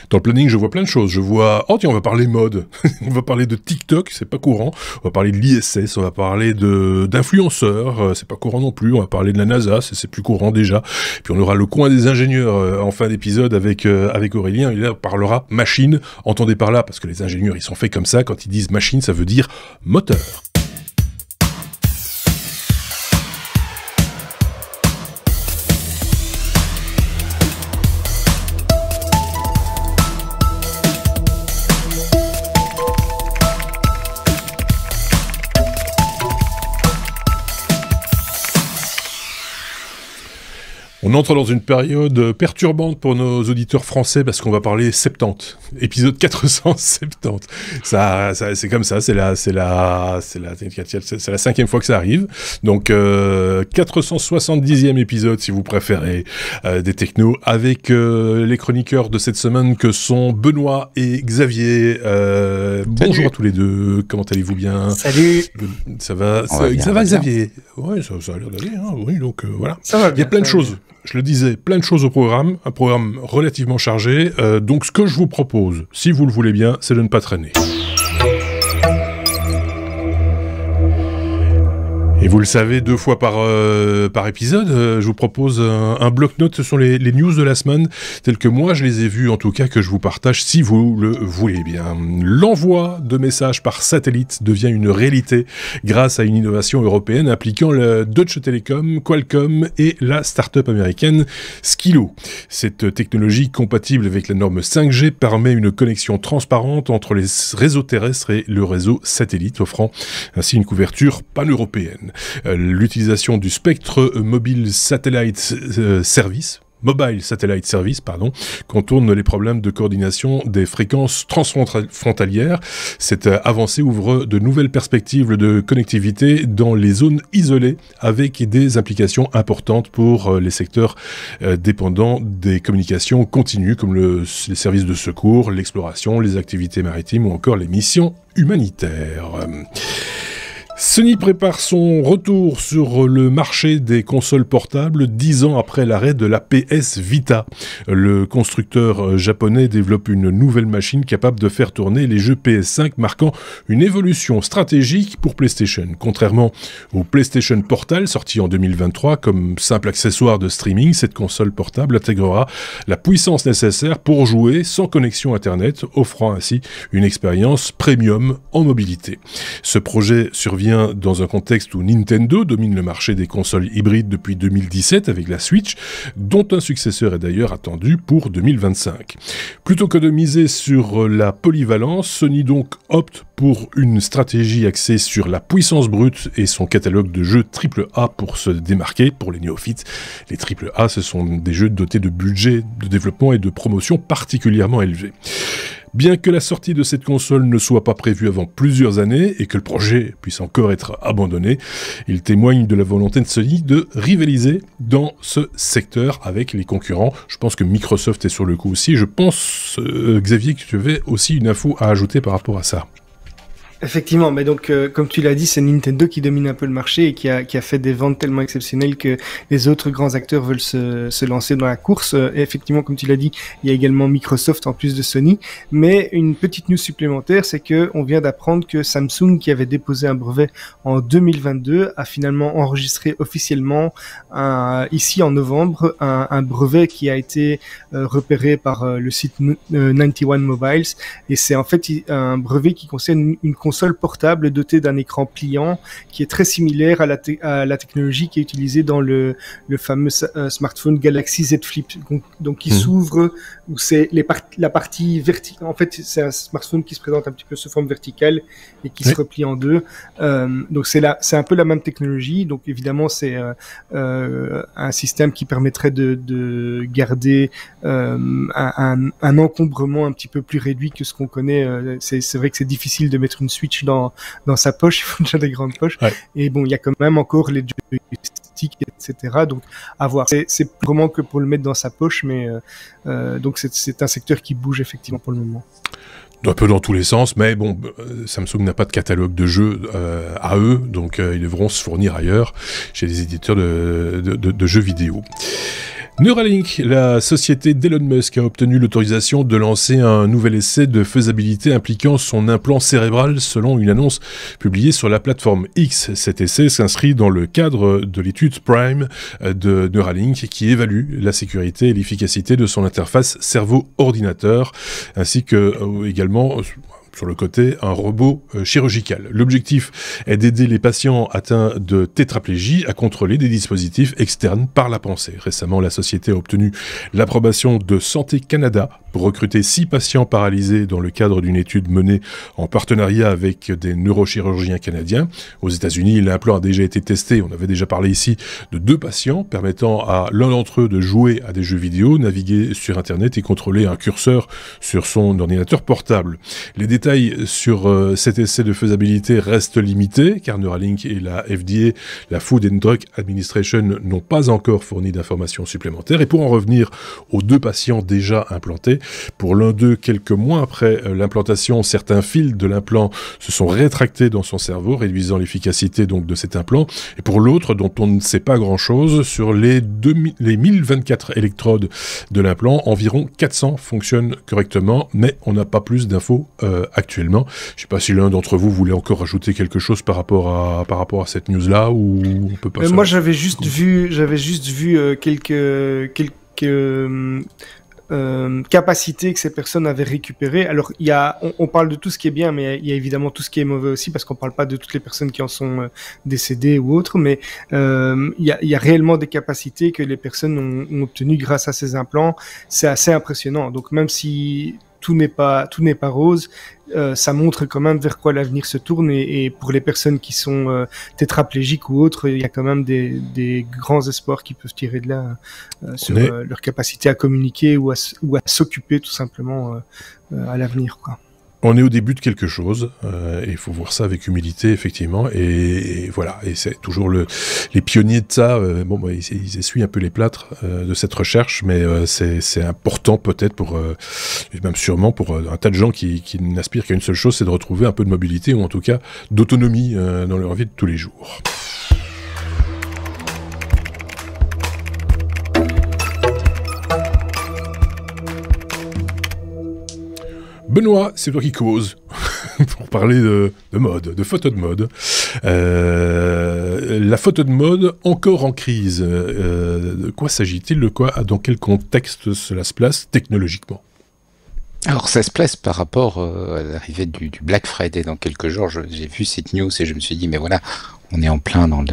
Dans le planning, je vois plein de choses. Je vois, oh tiens, on va parler mode. On va parler de TikTok, c'est pas courant. On va parler de l'ISS, on va parler d'influenceurs, c'est pas courant non plus. On va parler de la NASA, c'est plus courant déjà. Puis on aura le coin des ingénieurs en fin d'épisode avec Aurélien. Il parlera machine. Entendez par là, parce que les ingénieurs, ils sont faits comme ça. Quand ils disent machine, ça veut dire moteur. On entre dans une période perturbante pour nos auditeurs français parce qu'on va parler 70, épisode 470. Ça c'est comme ça, c'est la 5e fois que ça arrive. Donc 470e épisode si vous préférez des technos avec les chroniqueurs de cette semaine que sont Benoît et Xavier. Bonjour à tous les deux, comment allez-vous bien? Salut. Ça va Xavier? Ouais, ça a l'air d'aller, hein, oui, donc voilà. Ça va bien, il y a plein de choses. Je le disais, plein de choses au programme, un programme relativement chargé. Donc ce que je vous propose, si vous le voulez bien, c'est de ne pas traîner. Et vous le savez, 2 fois par épisode, je vous propose un bloc-notes. Ce sont les news de la semaine, telles que moi je les ai vues, en tout cas que je vous partage si vous le voulez bien. L'envoi de messages par satellite devient une réalité grâce à une innovation européenne impliquant le Deutsche Telekom, Qualcomm et la start-up américaine Skilo. Cette technologie compatible avec la norme 5G permet une connexion transparente entre les réseaux terrestres et le réseau satellite, offrant ainsi une couverture pan-européenne. L'utilisation du spectre Mobile Satellite Service, contourne les problèmes de coordination des fréquences transfrontalières. Cette avancée ouvre de nouvelles perspectives de connectivité dans les zones isolées avec des implications importantes pour les secteurs dépendants des communications continues comme les services de secours, l'exploration, les activités maritimes ou encore les missions humanitaires. Sony prépare son retour sur le marché des consoles portables 10 ans après l'arrêt de la PS Vita. Le constructeur japonais développe une nouvelle machine capable de faire tourner les jeux PS5, marquant une évolution stratégique pour PlayStation. Contrairement au PlayStation Portal, sorti en 2023 comme simple accessoire de streaming, cette console portable intégrera la puissance nécessaire pour jouer sans connexion Internet, offrant ainsi une expérience premium en mobilité. Ce projet survient dans un contexte où Nintendo domine le marché des consoles hybrides depuis 2017 avec la Switch, dont un successeur est d'ailleurs attendu pour 2025. Plutôt que de miser sur la polyvalence, Sony donc opte pour une stratégie axée sur la puissance brute et son catalogue de jeux AAA pour se démarquer. Pour les néophytes, les AAA, ce sont des jeux dotés de budgets de développement et de promotion particulièrement élevés. Bien que la sortie de cette console ne soit pas prévue avant plusieurs années et que le projet puisse encore être abandonné, il témoigne de la volonté de Sony de rivaliser dans ce secteur avec les concurrents. Je pense que Microsoft est sur le coup aussi. Je pense, Xavier, que tu avais aussi une info à ajouter par rapport à ça. Effectivement, mais donc comme tu l'as dit, c'est Nintendo qui domine un peu le marché et qui a fait des ventes tellement exceptionnelles que les autres grands acteurs veulent se lancer dans la course. Et effectivement, comme tu l'as dit, il y a également Microsoft en plus de Sony. Mais une petite news supplémentaire, c'est que on vient d'apprendre que Samsung, qui avait déposé un brevet en 2022, a finalement enregistré officiellement ici en novembre un brevet qui a été repéré par le site 91 Mobiles. Et c'est en fait un brevet qui concerne une console portable dotée d'un écran pliant qui est très similaire à la technologie qui est utilisée dans le fameux smartphone Galaxy Z Flip. Donc qui s'ouvre, où c'est la partie verticale. En fait, c'est un smartphone qui se présente un petit peu sous forme verticale et qui se replie en deux. Donc c'est un peu la même technologie. Donc évidemment, c'est un système qui permettrait de garder un encombrement un petit peu plus réduit que ce qu'on connaît. C'est vrai que c'est difficile de mettre une Switch dans sa poche, il faut déjà des grandes poches. Ouais. Et bon, il y a quand même encore les joysticks, etc. Donc, à voir. C'est vraiment que pour le mettre dans sa poche, mais donc c'est un secteur qui bouge effectivement pour le moment. Un peu dans tous les sens, mais bon, Samsung n'a pas de catalogue de jeux à eux, donc ils devront se fournir ailleurs chez les éditeurs de jeux vidéo. Neuralink, la société d'Elon Musk a obtenu l'autorisation de lancer un nouvel essai de faisabilité impliquant son implant cérébral selon une annonce publiée sur la plateforme X. Cet essai s'inscrit dans le cadre de l'étude Prime de Neuralink qui évalue la sécurité et l'efficacité de son interface cerveau-ordinateur ainsi que également sur le côté, un robot chirurgical. L'objectif est d'aider les patients atteints de tétraplégie à contrôler des dispositifs externes par la pensée. Récemment, la société a obtenu l'approbation de Santé Canada pour recruter 6 patients paralysés dans le cadre d'une étude menée en partenariat avec des neurochirurgiens canadiens. Aux États-Unis, l'implant a déjà été testé, on avait déjà parlé ici, de 2 patients, permettant à l'un d'entre eux de jouer à des jeux vidéo, naviguer sur Internet et contrôler un curseur sur son ordinateur portable. Les détails sur cet essai de faisabilité restent limités, car Neuralink et la FDA, la Food and Drug Administration, n'ont pas encore fourni d'informations supplémentaires. Et pour en revenir aux 2 patients déjà implantés, pour l'un d'eux, quelques mois après l'implantation, certains fils de l'implant se sont rétractés dans son cerveau, réduisant l'efficacité donc de cet implant. Et pour l'autre, dont on ne sait pas grand-chose, sur les 1024 électrodes de l'implant, environ 400 fonctionnent correctement, mais on n'a pas plus d'infos actuellement. Je ne sais pas si l'un d'entre vous voulait encore rajouter quelque chose par rapport à cette news-là, ou on peut pas. Moi, j'avais juste vu quelques capacités que ces personnes avaient récupérées. Alors, on parle de tout ce qui est bien, mais il y a évidemment tout ce qui est mauvais aussi, parce qu'on parle pas de toutes les personnes qui en sont décédées ou autres, mais il y a réellement des capacités que les personnes ont obtenues grâce à ces implants. C'est assez impressionnant. Donc, même si tout n'est pas rose, ça montre quand même vers quoi l'avenir se tourne, et pour les personnes qui sont tétraplégiques ou autres, il y a quand même des grands espoirs qui peuvent tirer de là sur leur capacité à communiquer ou à s'occuper tout simplement à l'avenir, quoi. On est au début de quelque chose, et il faut voir ça avec humilité, effectivement, et voilà, et c'est toujours les pionniers de ça, ils essuient un peu les plâtres de cette recherche, mais c'est important peut-être et même sûrement pour un tas de gens qui n'aspirent qu'à une seule chose, c'est de retrouver un peu de mobilité, ou en tout cas d'autonomie dans leur vie de tous les jours. Benoît, c'est toi qui cause, pour parler de mode, de photo de mode. La photo de mode, encore en crise. De quoi s'agit-il? Dans quel contexte cela se place technologiquement? Alors ça se place par rapport à l'arrivée du Black Friday dans quelques jours. J'ai vu cette news et je me suis dit, mais voilà, on est en plein dans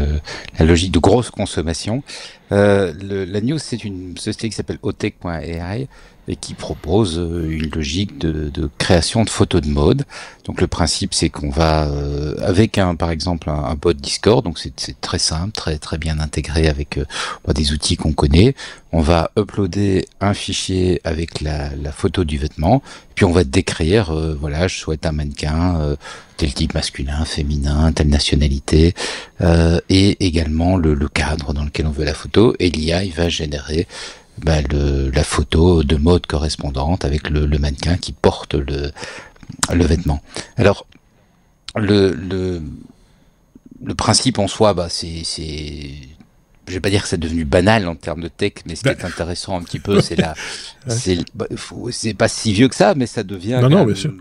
la logique de grosse consommation. La news, c'est une société qui s'appelle Otech.ai et qui propose une logique de création de photos de mode. Donc le principe, c'est qu'on va avec par exemple un bot Discord, donc c'est très simple, très très bien intégré avec des outils qu'on connaît. On va uploader un fichier avec la photo du vêtement, puis on va décrire, je souhaite un mannequin tel type masculin, féminin, telle nationalité, et également le cadre dans lequel on veut la photo, et l'IA il va générer la photo de mode correspondante avec le mannequin qui porte le vêtement. Alors le principe en soi, je vais pas dire que c'est devenu banal en termes de tech, mais ce qui est intéressant un petit peu, c'est pas si vieux que ça, mais ça devient bien sûr.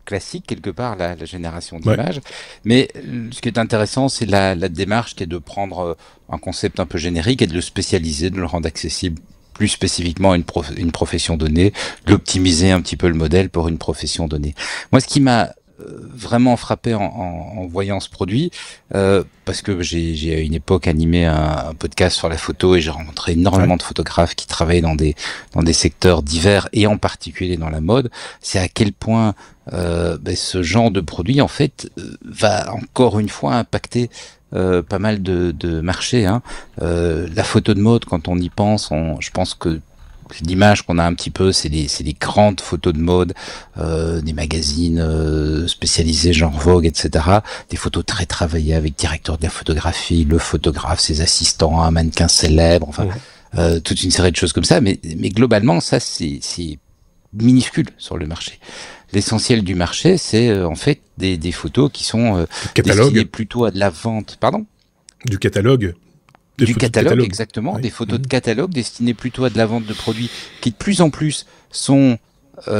Classique quelque part la génération d'images. Mais ce qui est intéressant, c'est la démarche qui est de prendre un concept un peu générique et de le spécialiser, de le rendre accessible plus spécifiquement à une profession donnée, d'optimiser un petit peu le modèle pour une profession donnée. Moi, ce qui m'a vraiment frappé en voyant ce produit, parce que j'ai à une époque animé un podcast sur la photo et j'ai rencontré énormément de photographes qui travaillaient dans des secteurs divers et en particulier dans la mode, c'est à quel point ce genre de produit en fait va encore une fois impacter pas mal de marchés. La photo de mode, quand on y pense, je pense que l'image qu'on a un petit peu, c'est les grandes photos de mode, des magazines spécialisés genre Vogue, etc. Des photos très travaillées avec directeur de la photographie, le photographe, ses assistants, un mannequin célèbre, toute une série de choses comme ça. Mais globalement, ça c'est minuscule sur le marché. L'essentiel du marché, c'est en fait des photos qui sont destinées plutôt à de la vente. Pardon ? Du catalogue. du catalogue, exactement, des photos de catalogue destinées plutôt à de la vente de produits qui de plus en plus sont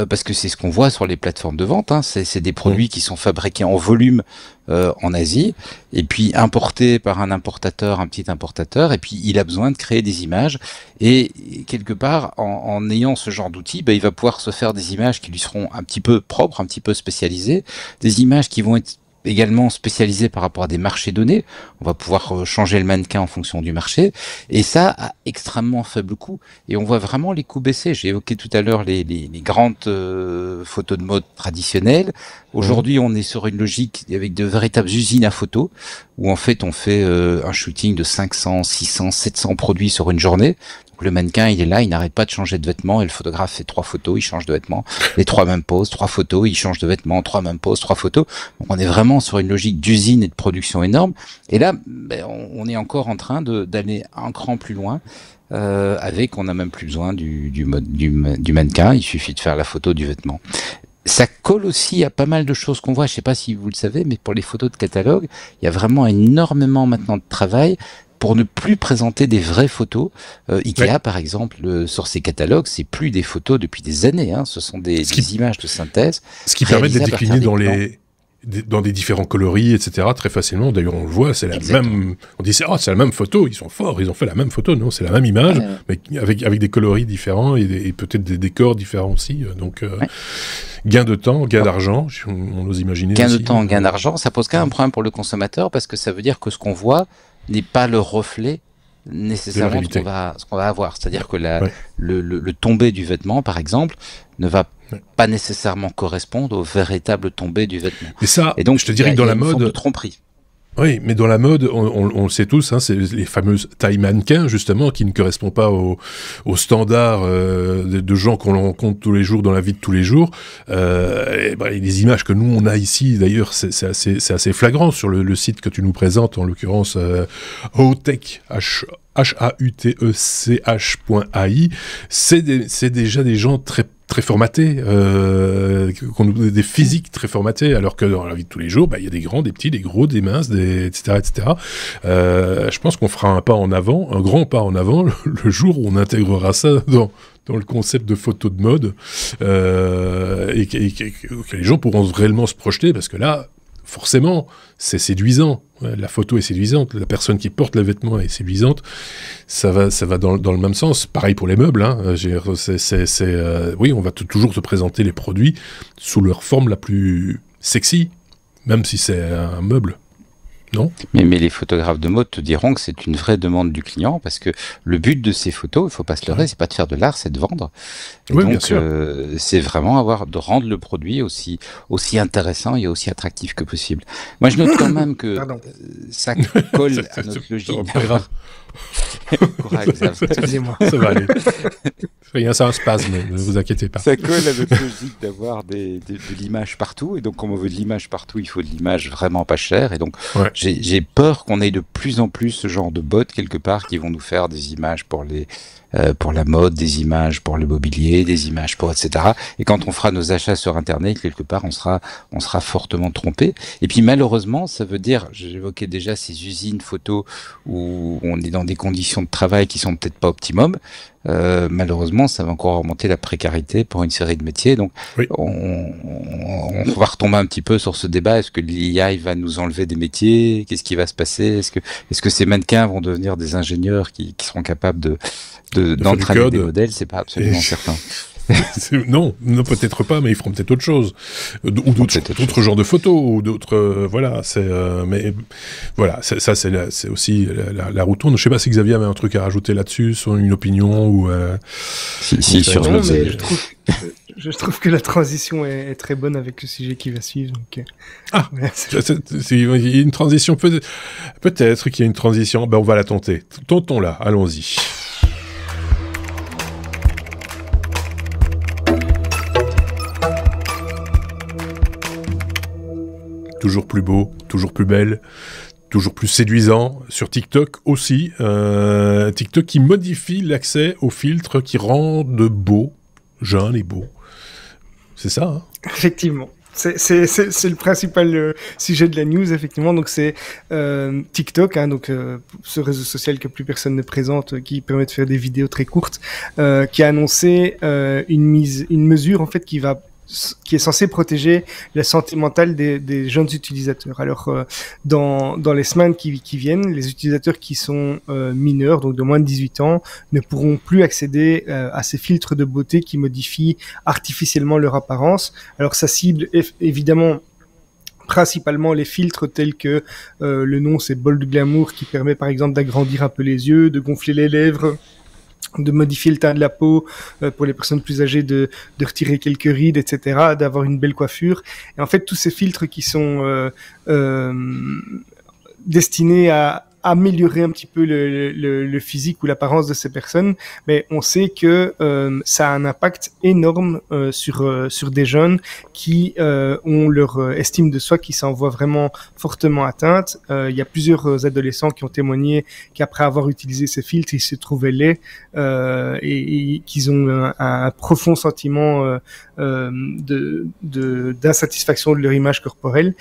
parce que c'est ce qu'on voit sur les plateformes de vente, hein, c'est des produits qui sont fabriqués en volume en Asie, et puis importés par un petit importateur, et puis il a besoin de créer des images, et quelque part, en ayant ce genre d'outils, il va pouvoir se faire des images qui lui seront un petit peu propres, un petit peu spécialisées, des images qui vont être également spécialisé par rapport à des marchés donnés. On va pouvoir changer le mannequin en fonction du marché. Et ça a extrêmement faible coût. Et on voit vraiment les coûts baisser. J'ai évoqué tout à l'heure les grandes photos de mode traditionnelles. Aujourd'hui, on est sur une logique avec de véritables usines à photos où en fait on fait un shooting de 500, 600, 700 produits sur une journée. Donc le mannequin, il est là, il n'arrête pas de changer de vêtements, et le photographe fait 3 photos, il change de vêtements, les 3 mêmes poses, 3 photos, il change de vêtements, 3 mêmes poses, 3 photos. Donc on est vraiment sur une logique d'usine et de production énorme. Et là, on est encore en train d'aller un cran plus loin. On n'a même plus besoin du mannequin, il suffit de faire la photo du vêtement. Ça colle aussi à pas mal de choses qu'on voit, je sais pas si vous le savez, mais pour les photos de catalogue, il y a vraiment énormément maintenant de travail pour ne plus présenter des vraies photos. Ikea, par exemple, sur ses catalogues, c'est plus des photos depuis des années, hein, ce sont des images de synthèse. Ce qui permet d'être décliné dans des différents coloris, etc., très facilement. D'ailleurs, on le voit, c'est la même... On dit, c'est la même photo, ils sont forts, ils ont fait la même photo. Non, c'est la même image, mais avec des coloris différents et peut-être des décors différents aussi. Donc, gain de temps, gain d'argent, on ose imaginer. Gain de temps, gain d'argent, ça pose quand même un problème pour le consommateur, parce que ça veut dire que ce qu'on voit n'est pas le reflet nécessairement de ce qu'on va avoir. C'est-à-dire que le tombé du vêtement, par exemple, ne va pas nécessairement correspondre au véritable tombé du vêtement. Et donc, je te dirais que dans la mode, de tromperie. Oui, mais dans la mode, on le sait tous, hein, c'est les fameuses tailles mannequins, justement, qui ne correspondent pas aux standards de gens qu'on rencontre tous les jours dans la vie de tous les jours. Les images que nous, on a ici, d'ailleurs, c'est assez flagrant sur le site que tu nous présentes, en l'occurrence Hautech, HAUTECH.ai. C'est déjà des gens très formatés, des physiques très formatés, alors que dans la vie de tous les jours, il y a des grands, des petits, des gros, des minces, etc. Je pense qu'on fera un grand pas en avant, le jour où on intégrera ça dans le concept de photo de mode, et que les gens pourront réellement se projeter, parce que là, forcément, c'est séduisant. La photo est séduisante, la personne qui porte le vêtement est séduisante. Ça va dans le même sens. Pareil pour les meubles. Hein. Oui, on va toujours te présenter les produits sous leur forme la plus sexy, même si c'est un meuble. Non ? Mais les photographes de mode te diront que c'est une vraie demande du client, parce que le but de ces photos, il ne faut pas se leurrer, c'est pas de faire de l'art, c'est de vendre. Et oui, donc, bien sûr. C'est vraiment de rendre le produit aussi éintéressant et aussi attractif que possible. Moi, je note quand même que ça colle à notre logique. Excusez-moi. Ça va aller. Rien, c'est un spasme, ne vous inquiétez pas. Ça colle à notre logique d'avoir de l'image partout. Et donc, comme on veut de l'image partout, il faut de l'image vraiment pas chère. Et donc, j'ai peur qu'on ait de plus en plus ce genre de bots quelque part qui vont nous faire des images pour la mode, des images pour le mobilier, des images pour etc. Et quand on fera nos achats sur Internet, quelque part, on sera fortement trompé. Et puis malheureusement, ça veut dire, j'évoquais déjà ces usines photos où on est dans des conditions de travail qui sont peut-être pas optimum. Malheureusement, ça va encore augmenter la précarité pour une série de métiers. Donc, on va retomber un petit peu sur ce débat. Est-ce que l'IA va nous enlever des métiers ? Qu'est-ce qui va se passer ? Est-ce que ces mannequins vont devenir des ingénieurs qui seront capables d'entraîner des modèles ? C'est pas absolument certain. Non, peut-être pas, mais ils feront peut-être autre chose, ou d'autres genres de photos, ou d'autres, mais voilà, c'est aussi la roue tourne. Je sais pas si Xavier avait un truc à rajouter là-dessus, sur une opinion ou. Je trouve que la transition est très bonne avec le sujet qui va suivre. Donc, il y a une transition, peut-être qu'il y a une transition. On va la tenter. Tentons-la. Allons-y. Toujours plus beau, toujours plus belle, toujours plus séduisant. Sur TikTok aussi. TikTok qui modifie l'accès aux filtres qui rendent beau, jeune et beau. C'est ça, hein ? Effectivement. C'est le principal sujet de la news, effectivement. Donc c'est TikTok, hein, donc ce réseau social que plus personne ne présente, qui permet de faire des vidéos très courtes, qui a annoncé une mesure en fait qui est censée protéger la santé mentale des jeunes utilisateurs. Alors, dans les semaines qui viennent, les utilisateurs qui sont mineurs, donc de moins de 18 ans, ne pourront plus accéder à ces filtres de beauté qui modifient artificiellement leur apparence. Alors, ça cible évidemment principalement les filtres tels que le nom c'est Bold Glamour, qui permet par exemple d'agrandir un peu les yeux, de gonfler les lèvres, de modifier le teint de la peau, pour les personnes plus âgées de retirer quelques rides, etc., d'avoir une belle coiffure. Et en fait, tous ces filtres qui sont destinés à améliorer un petit peu le physique ou l'apparence de ces personnes, mais on sait que ça a un impact énorme sur des jeunes qui ont leur estime de soi qui s'en voit vraiment fortement atteinte. Il y a plusieurs adolescents qui ont témoigné qu'après avoir utilisé ces filtres, ils se trouvaient laids et qu'ils ont un profond sentiment d'insatisfaction de leur image corporelle.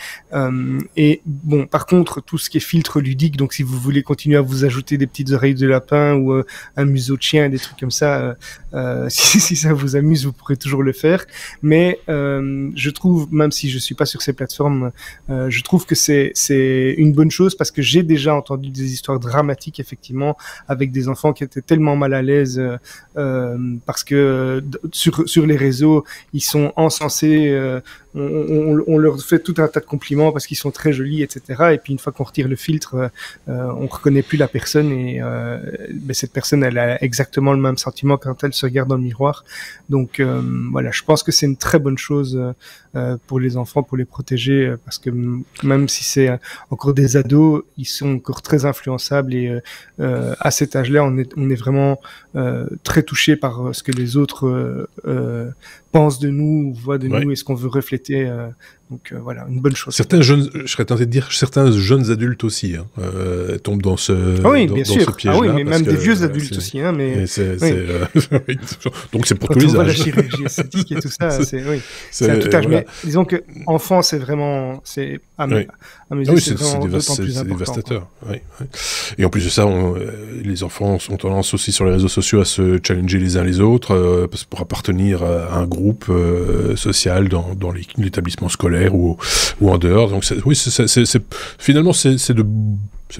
Et bon, par contre, tout ce qui est filtre ludique, donc si vous voulez continuer à vous ajouter des petites oreilles de lapin ou un museau de chien, des trucs comme ça, si ça vous amuse, vous pourrez toujours le faire. Mais je trouve, même si je suis pas sur ces plateformes, je trouve que c'est une bonne chose, parce que j'ai déjà entendu des histoires dramatiques, effectivement, avec des enfants qui étaient tellement mal à l'aise parce que sur les réseaux, ils sont encensés, on leur fait tout un tas de compliments parce qu'ils sont très jolis, etc. Et puis une fois qu'on retire le filtre, on reconnaît plus la personne, et cette personne, elle a exactement le même sentiment quand elle se regarde dans le miroir. Donc voilà, je pense que c'est une très bonne chose pour les enfants, pour les protéger, parce que même si c'est encore des ados, ils sont encore très influençables, et à cet âge-là, on est vraiment très touché par ce que les autres pensent de nous, voient de nous, et ce qu'on veut refléter. Donc voilà, une bonne chose. Certains jeunes, je serais tenté de dire, certains jeunes adultes aussi tombent dans ce, bien sûr. ce piège-là. Oui, mais même des vieux adultes aussi. Hein, mais donc c'est pour tous les âges. La chirurgie esthétique et tout ça, c'est à tout âge. Voilà. Mais disons que enfant, c'est vraiment, à mes yeux, c'est dévastateur. Oui. Et en plus de ça, les enfants ont tendance aussi sur les réseaux sociaux à se challenger les uns les autres pour appartenir à un groupe social dans l'établissement scolaire ou en dehors. Donc finalement c'est de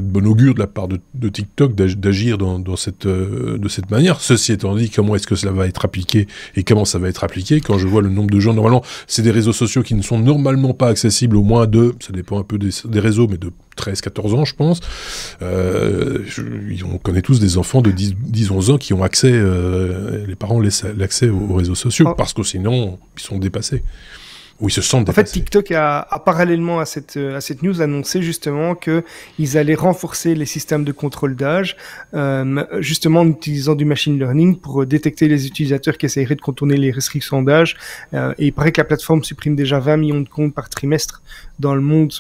bon augure de la part de TikTok d'agir de cette manière. Ceci étant dit, comment est-ce que cela va être appliqué et comment ça va être appliqué? Quand je vois le nombre de gens, normalement, c'est des réseaux sociaux qui ne sont normalement pas accessibles au moins ça dépend un peu des réseaux, mais de 13-14 ans, je pense. On connaît tous des enfants de 10-11 ans qui ont accès, les parents laissent l'accès aux réseaux sociaux, parce que sinon, ils sont dépassés. Où ils se sentent dépassés. En fait, TikTok a parallèlement à cette news annoncé justement qu'ils allaient renforcer les systèmes de contrôle d'âge, justement en utilisant du machine learning pour détecter les utilisateurs qui essaieraient de contourner les restrictions d'âge. Et il paraît que la plateforme supprime déjà 20 millions de comptes par trimestre dans le monde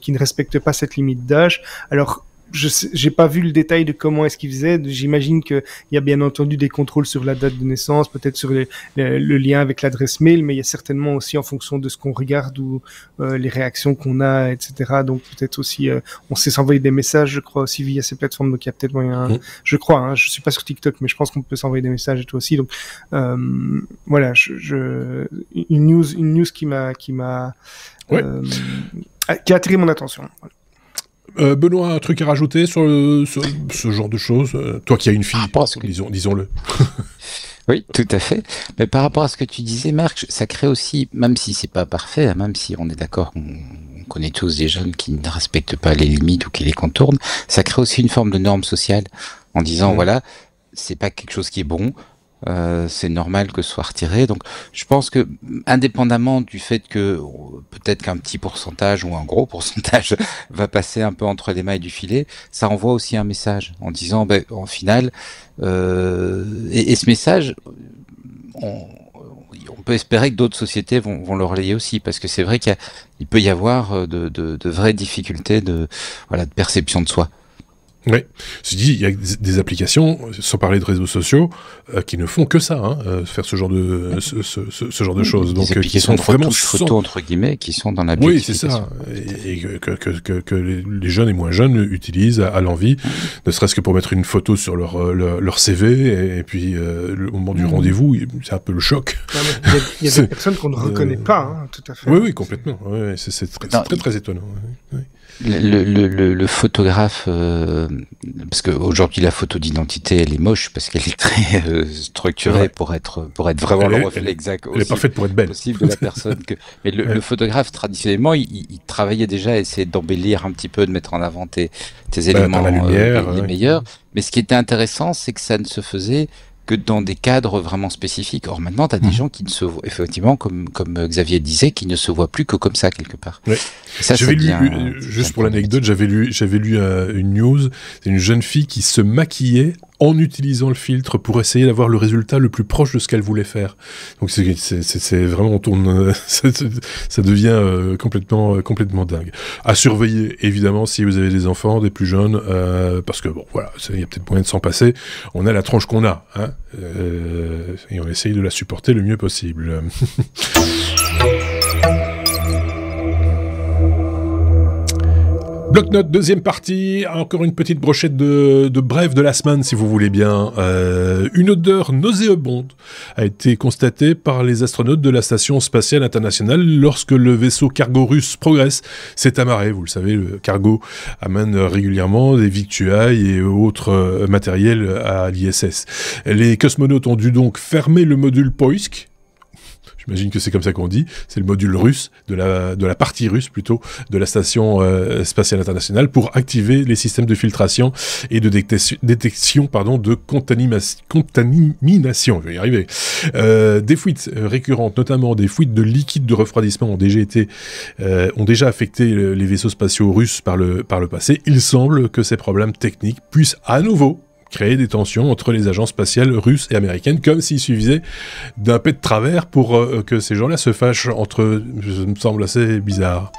qui ne respectent pas cette limite d'âge. Alors, j'ai pas vu le détail de comment est-ce qu'ils faisaient. J'imagine qu'il y a bien entendu des contrôles sur la date de naissance, peut-être sur le lien avec l'adresse mail, mais il y a certainement aussi en fonction de ce qu'on regarde ou les réactions qu'on a, etc. Donc peut-être aussi, on sait s'envoyer des messages, je crois aussi via ces plateformes. Donc il y a peut-être moyen, je crois, je suis pas sur TikTok, mais je pense qu'on peut s'envoyer des messages et tout aussi. Donc voilà, une news qui a attiré mon attention. Voilà. Benoît, un truc à rajouter sur ce genre de choses, toi qui as une fille, disons-le. Oui, tout à fait. Mais par rapport à ce que tu disais, Marc, ça crée aussi, même si c'est pas parfait, même si on est d'accord, on connaît tous des jeunes qui ne respectent pas les limites ou qui les contournent, ça crée aussi une forme de norme sociale en disant voilà, c'est pas quelque chose qui est bon. C'est normal que ce soit retiré. Donc, je pense que, indépendamment du fait que peut-être qu'un petit pourcentage ou un gros pourcentage va passer un peu entre les mailles du filet, ça envoie aussi un message en disant, en final, et ce message, on peut espérer que d'autres sociétés vont le relayer aussi, parce que c'est vrai qu'il peut y avoir de vraies difficultés de perception de soi. Oui, je dis, il y a des applications, sans parler de réseaux sociaux, qui ne font que ça, faire ce genre de choses. Donc, qui sont vraiment photos entre guillemets, qui sont dans la oui, c'est ça, et que les jeunes et moins jeunes utilisent à l'envie, ne serait-ce que pour mettre une photo sur leur CV, et puis au moment du rendez-vous, c'est un peu le choc. Il y a des personnes qu'on ne reconnaît pas, tout à fait. Oui, complètement. Ouais, c'est très étonnant. Oui. Le photographe, parce qu'aujourd'hui la photo d'identité elle est moche parce qu'elle est très structurée pour être vraiment le reflet exact. Elle est parfaite pour être belle. Possible de la personne mais le photographe traditionnellement il travaillait déjà à essayer d'embellir un petit peu, de mettre en avant tes éléments la lumière, les meilleurs. Mais ce qui était intéressant, c'est que ça ne se faisait que dans des cadres vraiment spécifiques. Or maintenant, tu as des gens qui ne se voient, effectivement, comme Xavier disait, qui ne se voient plus que comme ça, quelque part. Ouais. J'avais lu, juste pour l'anecdote, j'avais lu une news, c'est une jeune fille qui se maquillait en utilisant le filtre pour essayer d'avoir le résultat le plus proche de ce qu'elle voulait faire. Donc c'est vraiment, on tourne, ça devient complètement dingue. À surveiller, évidemment, si vous avez des enfants, des plus jeunes, parce que bon, voilà, il y a peut-être moyen de s'en passer. On a la tronche qu'on a, et on essaye de la supporter le mieux possible. Bloc-notes, deuxième partie, encore une petite brochette de brève de la semaine, si vous voulez bien. Une odeur nauséabonde a été constatée par les astronautes de la Station Spatiale Internationale lorsque le vaisseau cargo russe Progress s'est amarré. Vous le savez, le cargo amène régulièrement des victuailles et autres matériels à l'ISS. Les cosmonautes ont dû donc fermer le module Poisk. J'imagine que c'est comme ça qu'on dit. C'est le module russe, de la partie russe plutôt, de la Station Spatiale Internationale pour activer les systèmes de filtration et de détection de contamination. Je vais y arriver. Des fuites récurrentes, notamment des fuites de liquide de refroidissement ont déjà affecté les vaisseaux spatiaux russes par le passé. Il semble que ces problèmes techniques puissent à nouveau créer des tensions entre les agences spatiales russes et américaines, comme s'il suffisait d'un pet de travers pour que ces gens-là se fâchent entre eux. Ça me semble assez bizarre.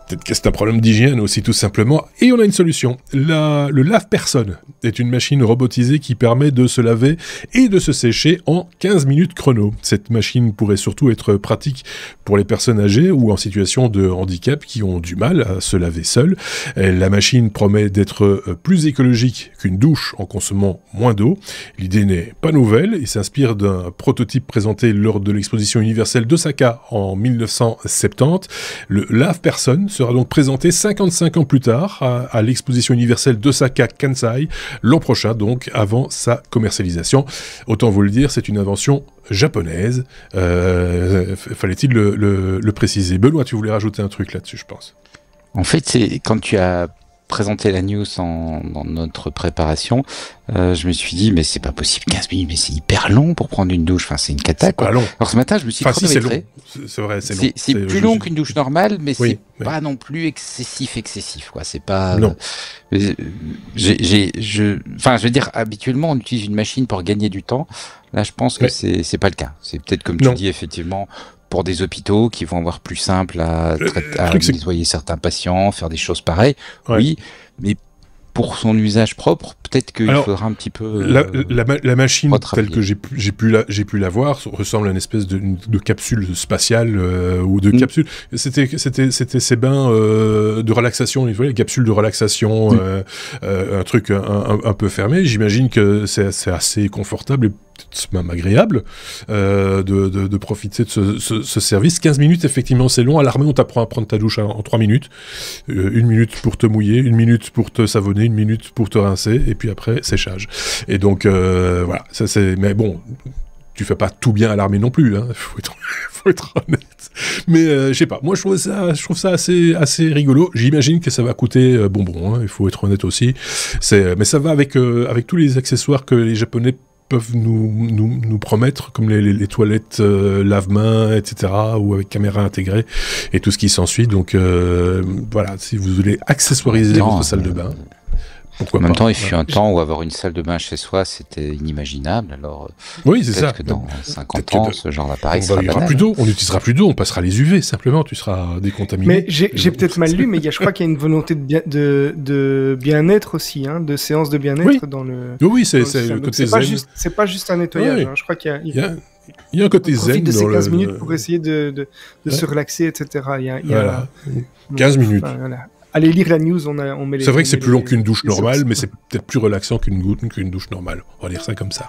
Peut-être que c'est un problème d'hygiène aussi, tout simplement. Et on a une solution. Le lave-personne est une machine robotisée qui permet de se laver et de se sécher en 15 minutes chrono. Cette machine pourrait surtout être pratique pour les personnes âgées ou en situation de handicap qui ont du mal à se laver seules. La machine promet d'être plus écologique qu'une douche en consommant moins d'eau. L'idée n'est pas nouvelle et s'inspire d'un prototype présenté lors de l'exposition universelle d'Osaka en 1970. Le lave-personne sera donc présenté 55 ans plus tard à l'exposition universelle d'Osaka Kansai, l'an prochain donc, avant sa commercialisation. Autant vous le dire, c'est une invention japonaise. Fallait-il le préciser. Benoît, tu voulais rajouter un truc là-dessus, je pense. En fait, c'est quand tu as présenté la news dans notre préparation, je me suis dit, mais c'est pas possible, 15 minutes, mais c'est hyper long pour prendre une douche. Enfin, c'est une cata, quoi. Long. Alors ce matin, je me suis chronométré. C'est vrai, c'est long. C'est plus long qu'une douche normale, mais c'est pas non plus excessif, quoi. C'est pas. Non. Je veux dire, habituellement, on utilise une machine pour gagner du temps. Là, je pense que c'est pas le cas. C'est peut-être comme tu dis, effectivement, pour des hôpitaux qui vont avoir plus simple à nettoyer certains patients, faire des choses pareilles. Ouais. Oui, mais pour son usage propre, peut-être qu'il faudra un petit peu la machine telle que j'ai pu la voir ressemble à une espèce de capsule spatiale ou de capsule. C'était ces bains de relaxation, les capsules de relaxation, un truc un peu fermé. J'imagine que c'est assez confortable et peut-être même agréable de profiter de ce service. 15 minutes, effectivement, c'est long. À l'armée, on t'apprend à prendre ta douche en 3 minutes. 1 minute pour te mouiller, 1 minute pour te savonner, 1 minute pour te rincer, et puis après, séchage. Et donc, voilà, ça c'est... Mais bon, tu fais pas tout bien à l'armée non plus, hein. Faut être honnête. Mais je sais pas, moi je trouve ça assez rigolo. J'imagine que ça va coûter bonbon, hein. Il faut être honnête aussi. Mais ça va avec tous les accessoires que les Japonais peuvent nous promettre, comme les toilettes lave-mains, etc., ou avec caméra intégrée, et tout ce qui s'ensuit. Donc voilà, si vous voulez accessoiriser votre salle de bain... Pourquoi en même pas. temps, il fut un temps où avoir une salle de bain chez soi, c'était inimaginable. Alors, oui, c'est ça. que dans 50 ans, ce genre d'appareil sera banal. Plus d'eau, on n'utilisera plus d'eau, on passera les UV, simplement, tu seras décontaminé. Mais j'ai peut-être mal lu, mais je crois qu'il y a une volonté de bien-être aussi, hein, de séances de bien-être dans le... Oui, c'est le côté zen. C'est pas juste un nettoyage, hein. Je crois qu'il y a... Il y a un côté zen. On profite de ces 15 minutes le... pour essayer de se relaxer, etc. Voilà. 15 minutes. Enfin, voilà. Allez lire la news, on met les... C'est vrai que c'est plus long qu'une douche normale, mais c'est peut-être plus relaxant qu'une douche normale. On va dire ça comme ça.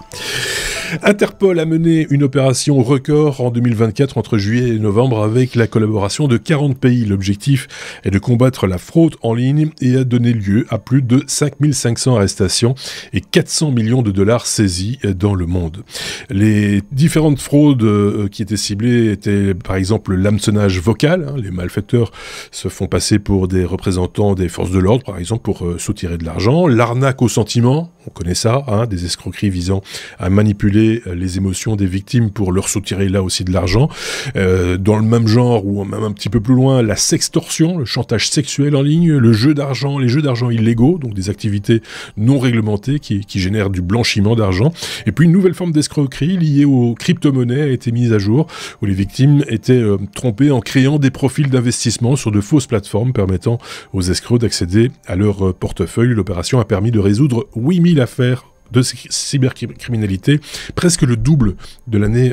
Interpol a mené une opération record en 2024 entre juillet et novembre avec la collaboration de 40 pays. L'objectif est de combattre la fraude en ligne et a donné lieu à plus de 5500 arrestations et 400 millions de dollars saisis dans le monde. Les différentes fraudes qui étaient ciblées étaient par exemple l'hameçonnage vocal. Les malfaiteurs se font passer pour des représentants des forces de l'ordre, par exemple, pour soutirer de l'argent. L'arnaque au sentiment, on connaît ça, des escroqueries visant à manipuler les émotions des victimes pour leur soutirer là aussi de l'argent. Dans le même genre, ou même un petit peu plus loin, la sextorsion, le chantage sexuel en ligne, les jeux d'argent illégaux, donc des activités non réglementées qui génèrent du blanchiment d'argent. Et puis une nouvelle forme d'escroquerie liée aux crypto-monnaies a été mise à jour, où les victimes étaient trompées en créant des profils d'investissement sur de fausses plateformes permettant aux escrocs d'accéder à leur portefeuille. L'opération a permis de résoudre 8000 affaires de cybercriminalité, presque le double de l'année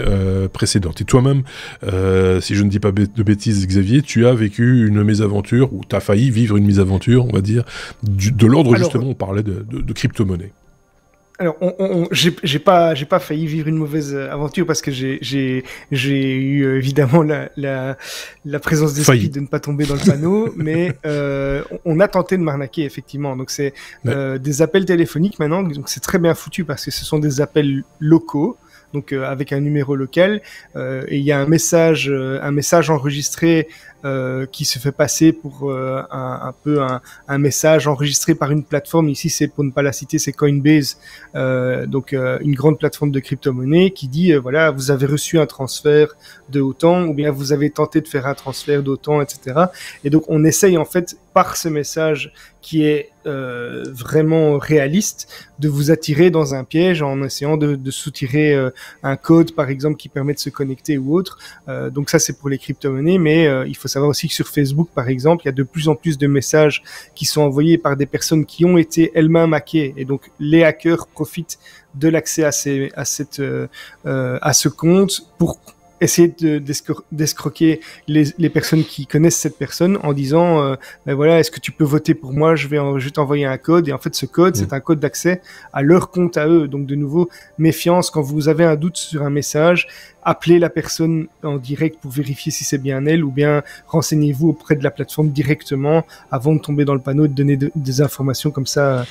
précédente. Et toi-même, si je ne dis pas de bêtises, Xavier, tu as vécu une mésaventure, ou tu as failli vivre une mésaventure, on va dire, de l'ordre, justement, on parlait de crypto-monnaie. Alors, j'ai pas failli vivre une mauvaise aventure parce que j'ai eu évidemment la présence d'esprit de ne pas tomber dans le panneau, mais on a tenté de m'arnaquer effectivement. Donc c'est des appels téléphoniques maintenant, donc c'est très bien foutu parce que ce sont des appels locaux. Donc avec un numéro local et il y a un message enregistré qui se fait passer pour un message enregistré par une plateforme. Ici, c'est, pour ne pas la citer, c'est Coinbase, donc une grande plateforme de crypto-monnaie qui dit voilà, vous avez reçu un transfert de autant, ou bien vous avez tenté de faire un transfert d'autant, etc. Et donc on essaye en fait par ce message qui est vraiment réaliste de vous attirer dans un piège en essayant de soutirer un code par exemple qui permet de se connecter ou autre. Donc ça c'est pour les crypto-monnaies, mais il faut savoir aussi que sur Facebook par exemple, il y a de plus en plus de messages qui sont envoyés par des personnes qui ont été elles-mêmes hackées, et donc les hackers profitent de l'accès à ce compte pour essayer d'escroquer les personnes qui connaissent cette personne en disant ben voilà, est-ce que tu peux voter pour moi, je vais t'envoyer un code, et en fait ce code c'est un code d'accès à leur compte à eux. Donc de nouveau, méfiance, quand vous avez un doute sur un message, appelez la personne en direct pour vérifier si c'est bien elle, ou bien renseignez-vous auprès de la plateforme directement avant de tomber dans le panneau et de donner des informations comme ça.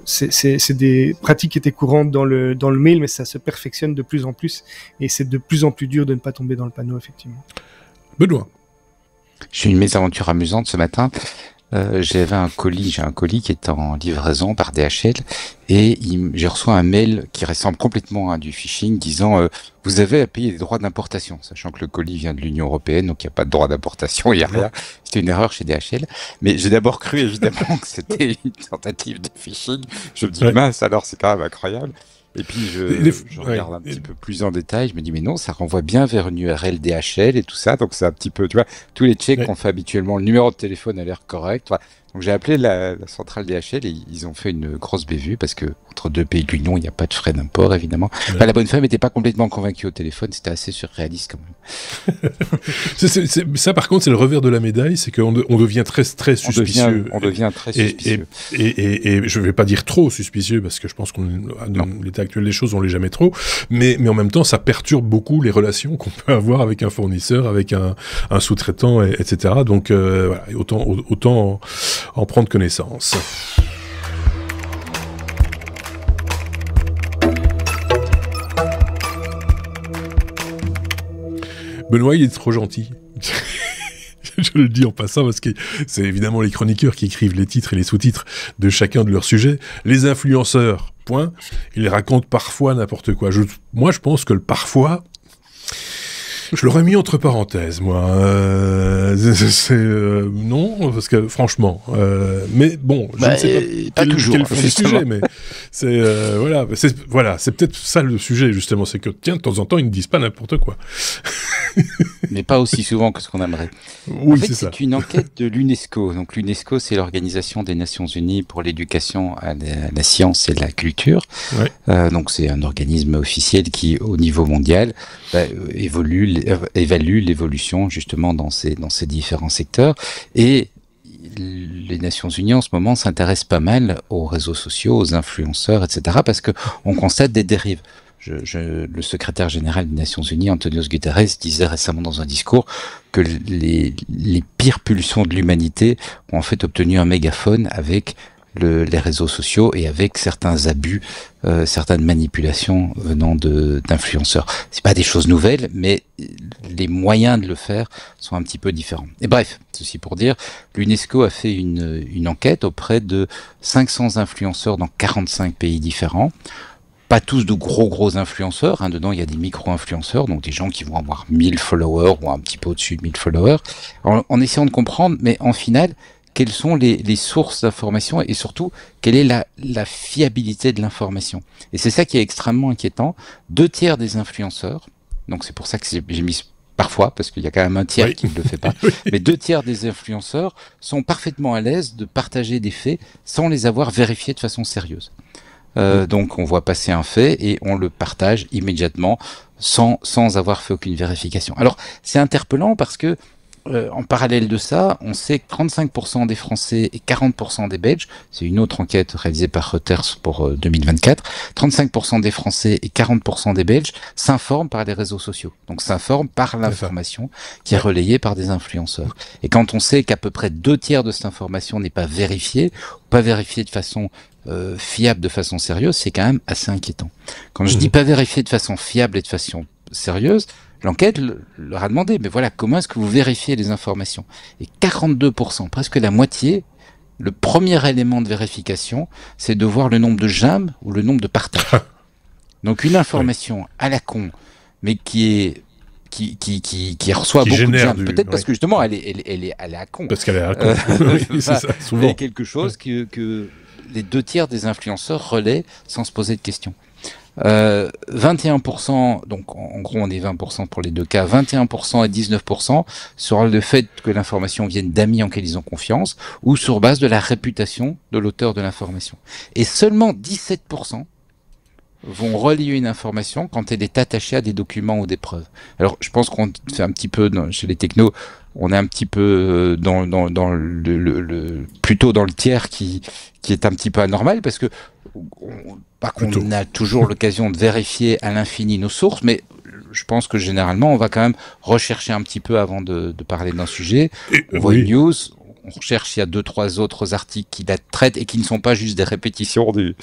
C'est des pratiques qui étaient courantes dans le mail, mais ça se perfectionne de plus en plus et c'est de plus en plus dur de ne pas tomber dans le panneau, effectivement. Benoît. J'ai eu une mésaventure amusante ce matin. J'ai un colis qui est en livraison par DHL et j'ai reçu un mail qui ressemble complètement à du phishing disant vous avez à payer des droits d'importation, sachant que le colis vient de l'Union européenne, donc il n'y a pas de droit d'importation, il n'y a rien. C'était une erreur chez DHL. Mais j'ai d'abord cru évidemment que c'était une tentative de phishing. Je me dis mince, alors c'est quand même incroyable. Et puis je regarde un petit peu plus en détail, je me dis mais non, ça renvoie bien vers une URL DHL et tout ça, donc c'est un petit peu, tu vois, tous les checks qu'on fait habituellement, le numéro de téléphone a l'air correct. Donc j'ai appelé la centrale DHL et ils ont fait une grosse bévue parce que entre deux pays de l'Union, il n'y a pas de frais d'import évidemment. Enfin, la bonne femme n'était pas complètement convaincue au téléphone, c'était assez surréaliste quand même. Ça par contre c'est le revers de la médaille, c'est qu'on devient très suspicieux. On devient très suspicieux. Et je vais pas dire trop suspicieux parce que je pense qu'on dans l'état actuel des choses on l'est jamais trop, mais en même temps ça perturbe beaucoup les relations qu'on peut avoir avec un fournisseur, avec un sous-traitant, etc. Donc voilà, autant en prendre connaissance. Benoît, il est trop gentil. Je le dis en passant parce que c'est évidemment les chroniqueurs qui écrivent les titres et les sous-titres de chacun de leurs sujets. Les influenceurs, ils racontent parfois n'importe quoi. Moi, je pense que le parfois... Je l'aurais mis entre parenthèses, moi. Non, parce que franchement, mais bon, je ne sais pas quel fond du sujet, mais c'est c'est peut-être ça le sujet justement, c'est que tiens, de temps en temps, ils ne disent pas n'importe quoi. Mais pas aussi souvent que ce qu'on aimerait. Oui, en fait, c'est une enquête de l'UNESCO. Donc l'UNESCO, c'est l'Organisation des Nations Unies pour l'éducation à la science et la culture. Ouais. Donc c'est un organisme officiel qui, au niveau mondial, évalue l'évolution justement dans ces différents secteurs. Et les Nations Unies en ce moment s'intéressent pas mal aux réseaux sociaux, aux influenceurs, etc. parce que on constate des dérives. Le secrétaire général des Nations Unies, António Guterres, disait récemment dans un discours que les pires pulsions de l'humanité ont en fait obtenu un mégaphone avec les réseaux sociaux et avec certains abus, certaines manipulations venant d'influenceurs. C'est pas des choses nouvelles, mais les moyens de le faire sont un petit peu différents. Et bref, ceci pour dire, l'UNESCO a fait une enquête auprès de 500 influenceurs dans 45 pays différents. Pas tous de gros influenceurs, hein. Dedans il y a des micro-influenceurs, donc des gens qui vont avoir 1000 followers ou un petit peu au-dessus de 1000 followers, en essayant de comprendre, mais en final, quelles sont les sources d'information et surtout, quelle est la fiabilité de l'information. Et c'est ça qui est extrêmement inquiétant. 2/3 des influenceurs, donc c'est pour ça que j'ai mis parfois, parce qu'il y a quand même un tiers qui ne le fait pas, mais 2/3 des influenceurs sont parfaitement à l'aise de partager des faits sans les avoir vérifiés de façon sérieuse. Donc on voit passer un fait et on le partage immédiatement sans avoir fait aucune vérification. Alors c'est interpellant parce que en parallèle de ça, on sait que 35% des Français et 40% des Belges, c'est une autre enquête réalisée par Reuters pour 2024, 35% des Français et 40% des Belges s'informent par les réseaux sociaux. Donc s'informent par l'information qui est relayée par des influenceurs. Et quand on sait qu'à peu près 2/3 de cette information n'est pas vérifiée de façon fiable, de façon sérieuse, c'est quand même assez inquiétant. Quand je dis pas vérifié de façon fiable et de façon sérieuse, l'enquête leur a demandé, mais voilà, comment est-ce que vous vérifiez les informations? Et 42%, presque la moitié, le premier élément de vérification, c'est de voir le nombre de j'aime ou le nombre de partages. Donc une information à la con, mais qui reçoit beaucoup de j'aime, peut-être parce que justement elle est à con. Parce qu'elle est à con. Oui, c'est ça, souvent. Et quelque chose que les 2/3 des influenceurs relaient sans se poser de questions. 21%, donc en gros on est 20% pour les deux cas, 21% et 19% sur le fait que l'information vienne d'amis en qui ils ont confiance ou sur base de la réputation de l'auteur de l'information. Et seulement 17% vont relier une information quand elle est attachée à des documents ou des preuves. Alors je pense qu'on fait un petit peu chez les technos, on est un petit peu plutôt dans le tiers qui est un petit peu anormal parce que pas qu'on a toujours l'occasion de vérifier à l'infini nos sources, mais je pense que généralement on va quand même rechercher un petit peu avant de parler d'un sujet. On voit une news, on recherche s'il y a 2-3 autres articles qui la traitent et qui ne sont pas juste des répétitions du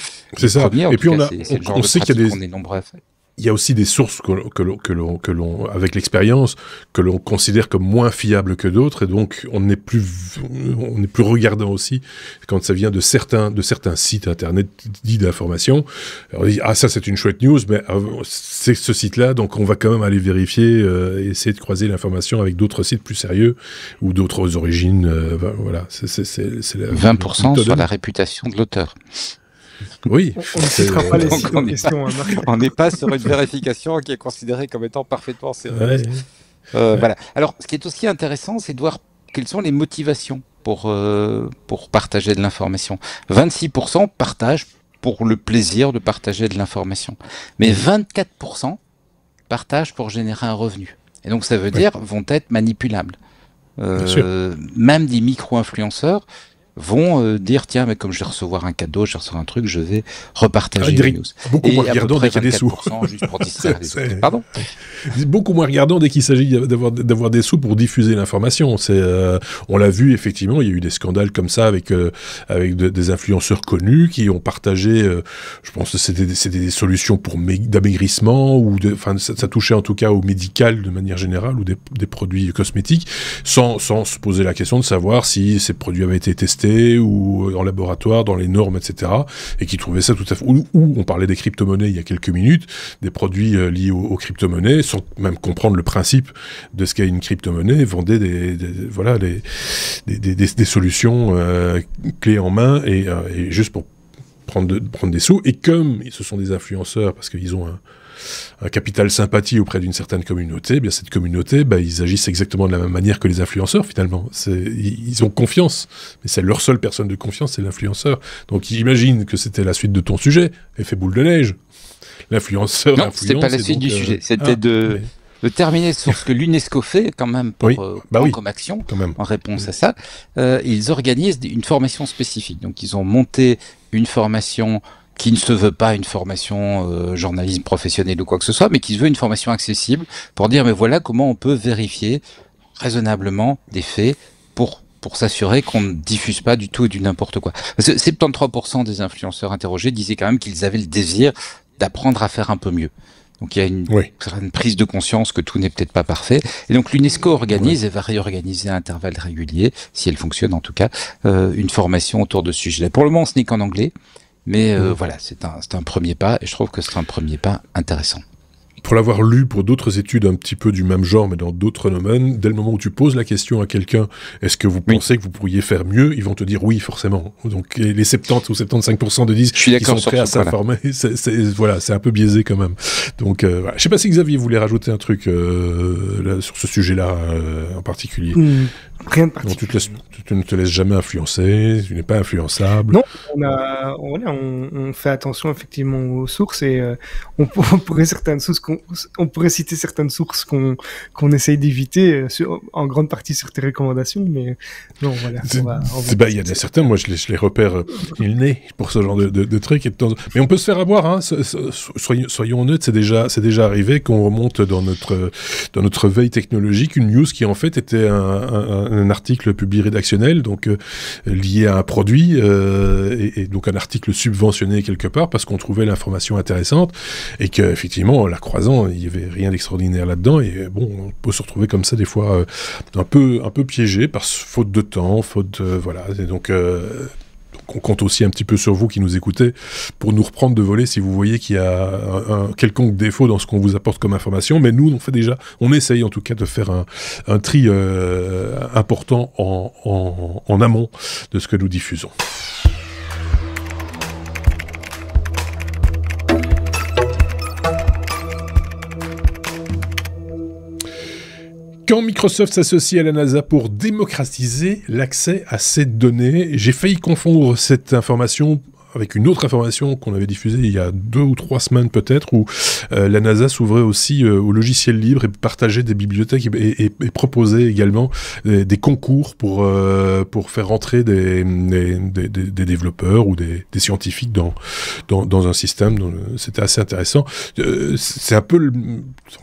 premier. Et puis on sait qu'il y a on est nombreux à faire. Il y a aussi des sources que l'on, avec l'expérience, que l'on considère comme moins fiables que d'autres, et donc on est plus regardant aussi quand ça vient de certains sites internet dits d'information. Alors, on dit, ça c'est une chouette news, mais c'est ce site-là, donc on va quand même aller vérifier, et essayer de croiser l'information avec d'autres sites plus sérieux ou d'autres origines. Voilà, c'est 20% sur la réputation de l'auteur. Oui. On ne citera pas les sites en question. On n'est pas sur une vérification qui est considérée comme étant parfaitement sérieuse. Voilà. Alors, ce qui est aussi intéressant, c'est de voir quelles sont les motivations pour partager de l'information. 26% partagent pour le plaisir de partager de l'information. Mais 24% partagent pour générer un revenu. Et donc, ça veut dire vont être manipulables. Même des micro-influenceurs vont dire tiens, mais comme je vais recevoir un cadeau, je vais recevoir un truc, je vais repartager les news. Beaucoup moins regardant dès qu'il y a des sous. Juste pour distraire les autres. Pardon. Beaucoup moins regardant dès qu'il s'agit d'avoir des sous pour diffuser l'information. On l'a vu effectivement, il y a eu des scandales comme ça avec des influenceurs connus qui ont partagé, je pense que c'était des solutions pour d'amaigrissement ou ça touchait en tout cas au médical de manière générale ou des produits cosmétiques, sans se poser la question de savoir si ces produits avaient été testés université ou en laboratoire, dans les normes, etc., et qui trouvaient ça tout à fait... Ou on parlait des crypto-monnaies il y a quelques minutes, des produits liés aux crypto-monnaies, sans même comprendre le principe de ce qu'est une crypto-monnaie, vendaient des solutions clés en main et juste pour prendre des sous. Et comme ce sont des influenceurs, parce qu'ils ont un capital sympathie auprès d'une certaine communauté, bien cette communauté, ils agissent exactement de la même manière que les influenceurs finalement. Ils ont confiance, mais c'est leur seule personne de confiance, c'est l'influenceur. Donc j'imagine que c'était la suite de ton sujet, effet boule de neige. L'influenceur. Non, c'était pas la suite du sujet, c'était de terminer sur ce que l'UNESCO fait quand même comme action, en réponse à ça. Ils organisent une formation spécifique. Donc ils ont monté une formation qui ne se veut pas une formation journalisme professionnel ou quoi que ce soit, mais qui se veut une formation accessible pour dire mais voilà comment on peut vérifier raisonnablement des faits pour s'assurer qu'on ne diffuse pas du tout et du n'importe quoi. Parce que 73% des influenceurs interrogés disaient quand même qu'ils avaient le désir d'apprendre à faire un peu mieux. Donc il y a une certaine prise de conscience que tout n'est peut-être pas parfait. Et donc l'UNESCO organise et va réorganiser à intervalles réguliers, si elle fonctionne en tout cas, une formation autour de ce sujet-là. Pour le moment, ce n'est qu'en anglais, mais voilà, c'est un premier pas, et je trouve que c'est un premier pas intéressant. Pour l'avoir lu pour d'autres études un petit peu du même genre, mais dans d'autres domaines, dès le moment où tu poses la question à quelqu'un, est-ce que vous pensez que vous pourriez faire mieux, ils vont te dire oui, forcément. Donc les 70 ou 75% de disent qu'ils sont prêts à s'informer. C'est un peu biaisé quand même. Donc voilà. Je sais pas si Xavier voulait rajouter un truc là, sur ce sujet-là en particulier. Rien de particulier. Tu ne te laisses jamais influencer, tu n'es pas influençable. Non, on fait attention effectivement aux sources et on pourrait citer certaines sources qu'on essaye d'éviter en grande partie sur tes recommandations, mais non, voilà. Il y en a certains, moi je les repère il nez pour ce genre de trucs. Mais on peut se faire avoir, hein, soyons honnêtes, c'est déjà arrivé qu'on remonte dans notre veille technologique une news qui en fait était un article publié rédactionnel, donc lié à un produit, et donc un article subventionné quelque part parce qu'on trouvait l'information intéressante et qu'effectivement, en la croisant, il n'y avait rien d'extraordinaire là-dedans et bon, on peut se retrouver comme ça des fois un peu piégé par faute de temps, voilà, et donc on compte aussi un petit peu sur vous qui nous écoutez pour nous reprendre de voler si vous voyez qu'il y a un quelconque défaut dans ce qu'on vous apporte comme information, mais nous on essaye en tout cas de faire un tri important en amont de ce que nous diffusons. Quand Microsoft s'associe à la NASA pour démocratiser l'accès à ces données, j'ai failli confondre cette information avec une autre information qu'on avait diffusée il y a 2 ou 3 semaines peut-être, où la NASA s'ouvrait aussi au logiciel libre et partageait des bibliothèques et proposait également des concours pour faire rentrer des développeurs ou des scientifiques dans un système. C'était assez intéressant. C'est un peu...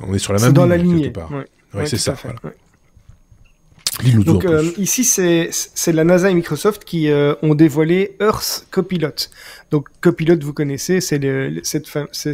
on est sur la même ligne, quelque lignée, part. Ouais. Ouais, c'est ça. Voilà. Ouais. Donc ici, c'est la NASA et Microsoft qui ont dévoilé Earth Copilot. Donc Copilot, vous connaissez, c'est cette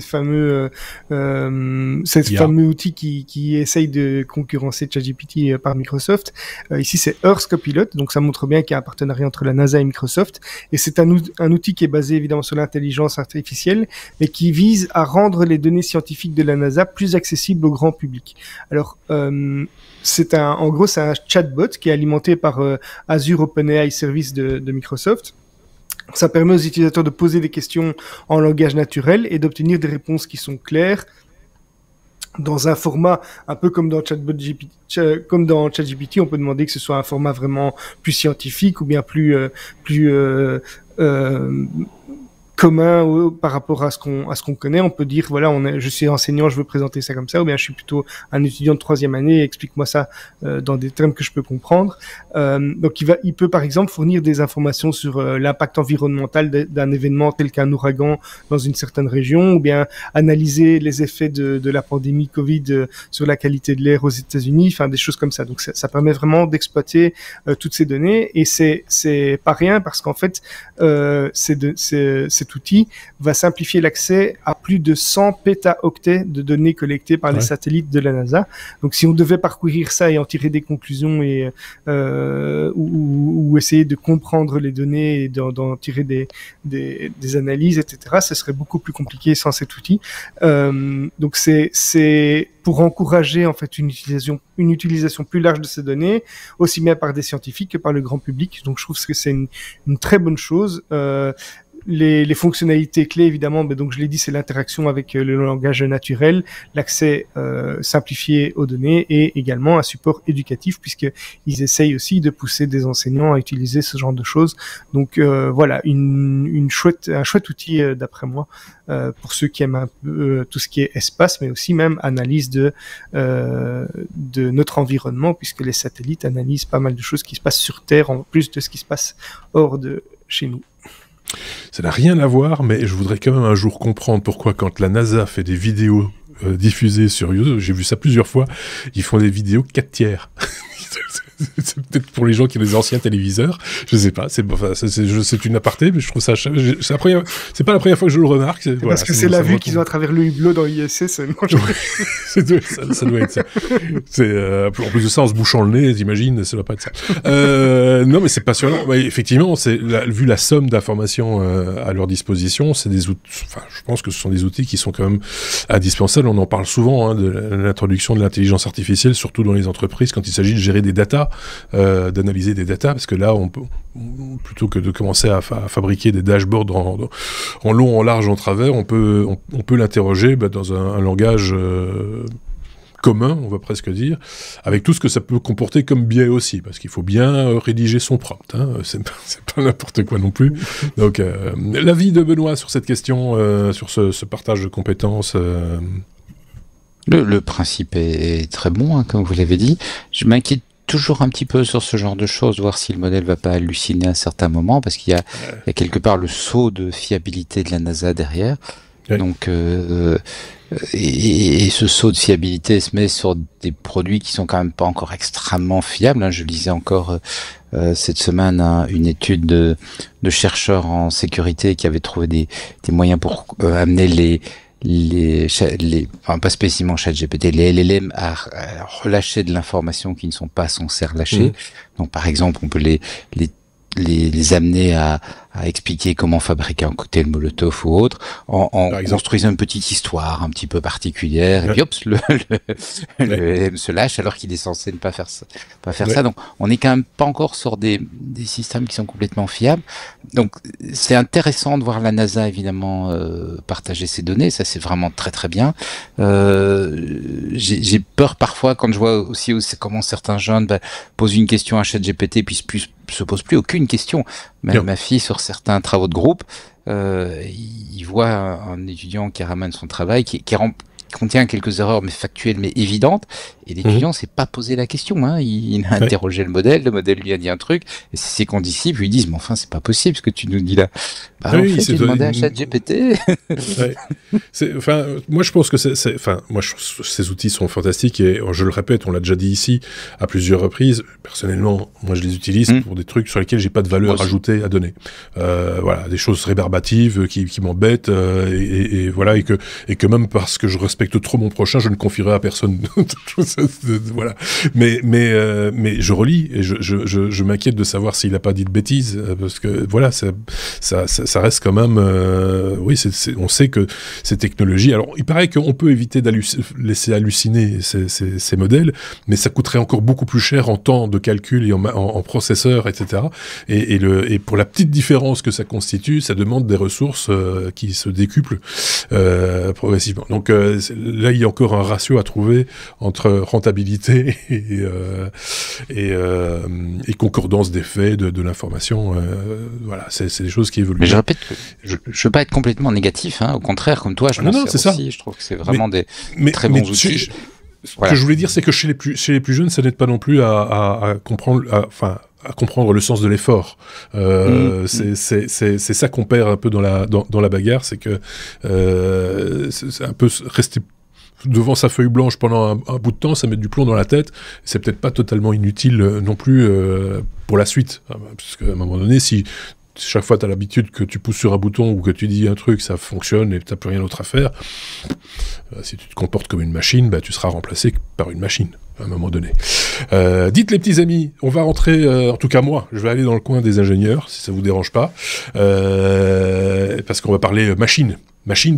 fameux outil qui essaye de concurrencer ChatGPT par Microsoft. Ici, c'est Earth Copilot, donc ça montre bien qu'il y a un partenariat entre la NASA et Microsoft. Et c'est un outil qui est basé évidemment sur l'intelligence artificielle, mais qui vise à rendre les données scientifiques de la NASA plus accessibles au grand public. Alors c'est un chatbot qui est alimenté par Azure OpenAI Service de Microsoft. Ça permet aux utilisateurs de poser des questions en langage naturel et d'obtenir des réponses qui sont claires dans un format un peu comme dans ChatGPT. On peut demander que ce soit un format vraiment plus scientifique ou bien plus commun par rapport à ce qu'on connaît. On peut dire voilà, je suis enseignant, je veux présenter ça comme ça, ou bien je suis plutôt un étudiant de 3e année, explique-moi ça dans des termes que je peux comprendre. Donc il peut par exemple fournir des informations sur l'impact environnemental d'un événement tel qu'un ouragan dans une certaine région, ou bien analyser les effets de la pandémie Covid sur la qualité de l'air aux États-Unis, enfin des choses comme ça. Donc ça permet vraiment d'exploiter toutes ces données, et c'est pas rien parce qu'en fait ces cet outil va simplifier l'accès à plus de 100 pétaoctets de données collectées par les satellites de la NASA. Donc, si on devait parcourir ça et en tirer des conclusions et ou essayer de comprendre les données et d'en tirer des analyses, etc., ce serait beaucoup plus compliqué sans cet outil. Donc, c'est pour encourager en fait une utilisation plus large de ces données, aussi bien par des scientifiques que par le grand public. Donc je trouve que c'est une très bonne chose. Les fonctionnalités clés, évidemment, donc je l'ai dit, c'est l'interaction avec le langage naturel, l'accès simplifié aux données et également un support éducatif, puisqu'ils essayent aussi de pousser des enseignants à utiliser ce genre de choses. Donc voilà, un chouette outil d'après moi pour ceux qui aiment un peu tout ce qui est espace, mais aussi même analyse de notre environnement, puisque les satellites analysent pas mal de choses qui se passent sur Terre en plus de ce qui se passe hors de chez nous. Ça n'a rien à voir, mais je voudrais quand même un jour comprendre pourquoi quand la NASA fait des vidéos diffusées sur YouTube, j'ai vu ça plusieurs fois, ils font des vidéos 4/3. C'est peut-être pour les gens qui ont des anciens téléviseurs, je sais pas, c'est une aparté, mais je trouve ça, c'est pas la première fois que je le remarque. Voilà, parce que c'est la vue qu'ils ont à travers le hublot dans l'ISS. Ça doit être ça. En plus de ça, en se bouchant le nez, t'imagines, ça doit pas être ça. Non, mais c'est passionnant. Ouais, effectivement, vu la somme d'informations à leur disposition, c'est des outils. Enfin, je pense que ce sont des outils qui sont quand même indispensables. On en parle souvent de l'introduction de l'intelligence artificielle, surtout dans les entreprises, quand il s'agit de gérer des datas. D'analyser des datas, parce que là, plutôt que de commencer à fabriquer des dashboards en long, en large, en travers, on peut l'interroger dans un langage commun, on va presque dire, avec tout ce que ça peut comporter comme biais aussi, parce qu'il faut bien rédiger son prompt, hein, c'est pas n'importe quoi non plus. Donc, l'avis de Benoît sur cette question, sur ce partage de compétences Le principe est très bon, hein, comme vous l'avez dit. Je m'inquiète toujours un petit peu sur ce genre de choses, voir si le modèle va pas halluciner à un certain moment, parce qu'il y a quelque part le saut de fiabilité de la NASA derrière. Ouais. Donc, et ce saut de fiabilité se met sur des produits qui sont quand même pas encore extrêmement fiables. Hein. Je lisais encore cette semaine une étude de chercheurs en sécurité qui avaient trouvé des moyens pour amener enfin pas spécifiquement ChatGPT, les LLM à relâcher de l'information qui ne sont pas censés relâcher. Donc par exemple, on peut les amener à expliquer comment fabriquer un cocktail Molotov ou autre, en construisant une petite histoire un petit peu particulière, et puis hop, le LLM se lâche alors qu'il est censé ne pas faire ça. Ça. Donc, on n'est quand même pas encore sur des systèmes qui sont complètement fiables. Donc, c'est intéressant de voir la NASA, évidemment, partager ces données. Ça, c'est vraiment très, très bien. J'ai peur parfois quand je vois aussi comment certains jeunes posent une question à ChatGPT puis se posent plus aucune question. Ma fille, sur certains travaux de groupe, il voit un étudiant qui ramène son travail, qui contient quelques erreurs mais factuelles mais évidentes, et l'étudiant s'est pas posé la question, hein. Il a interrogé le modèle lui a dit un truc, et ses condisciples lui disent mais enfin c'est pas possible ce que tu nous dis là. J'ai demandé à ChatGPT. Moi je pense que ces outils sont fantastiques, et je le répète, on l'a déjà dit ici à plusieurs reprises. Personnellement, moi je les utilise pour des trucs sur lesquels j'ai pas de valeur ajoutée à donner. Voilà, des choses rébarbatives qui m'embêtent, et voilà, et que même parce que je respecte trop mon prochain, je ne confierai à personne. Voilà. Mais je relis et je m'inquiète de savoir s'il n'a pas dit de bêtises, parce que voilà, ça reste quand même. On sait que ces technologies. Alors, il paraît qu'on peut éviter laisser halluciner ces modèles, mais ça coûterait encore beaucoup plus cher en temps de calcul et en processeur, etc. Et pour la petite différence que ça constitue, ça demande des ressources qui se décuplent progressivement. Donc là, il y a encore un ratio à trouver entre rentabilité et concordance des faits de l'information. Voilà, c'est des choses qui évoluent. Mais je répète que je veux pas être complètement négatif, hein. Au contraire, comme toi, je trouve que c'est vraiment des très bons outils. Ce que je voulais dire, c'est que chez les plus jeunes, ça n'aide pas non plus à comprendre, à comprendre le sens de l'effort. C'est ça qu'on perd un peu dans la bagarre, c'est que c'est un peu rester devant sa feuille blanche pendant un bout de temps, ça met du plomb dans la tête. C'est peut-être pas totalement inutile non plus pour la suite, parce qu'à un moment donné, si chaque fois, tu as l'habitude que tu pousses sur un bouton ou que tu dis un truc, ça fonctionne et tu n'as plus rien d'autre à faire. Si tu te comportes comme une machine, tu seras remplacé par une machine à un moment donné. Dites les petits amis, on va rentrer, en tout cas moi, je vais aller dans le coin des ingénieurs, si ça vous dérange pas, parce qu'on va parler machine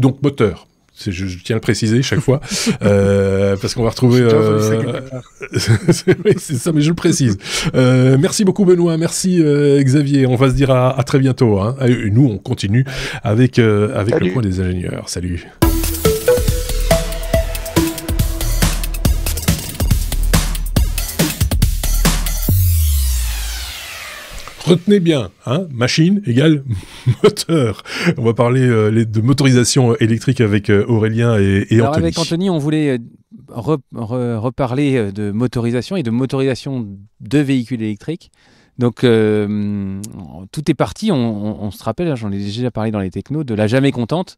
donc moteur. Je tiens à le préciser chaque fois, parce qu'on va retrouver... oui, c'est ça, mais je le précise. Merci beaucoup Benoît, merci Xavier, on va se dire à très bientôt. Hein. Et nous, on continue avec le coin des ingénieurs. Salut. Retenez bien, hein, machine égale moteur. On va parler de motorisation électrique avec Aurélien et Alors Anthony. avec Anthony, on voulait reparler de motorisation et de motorisation de véhicules électriques. Donc tout est parti, on se rappelle, j'en ai déjà parlé dans les technos, de la jamais contente.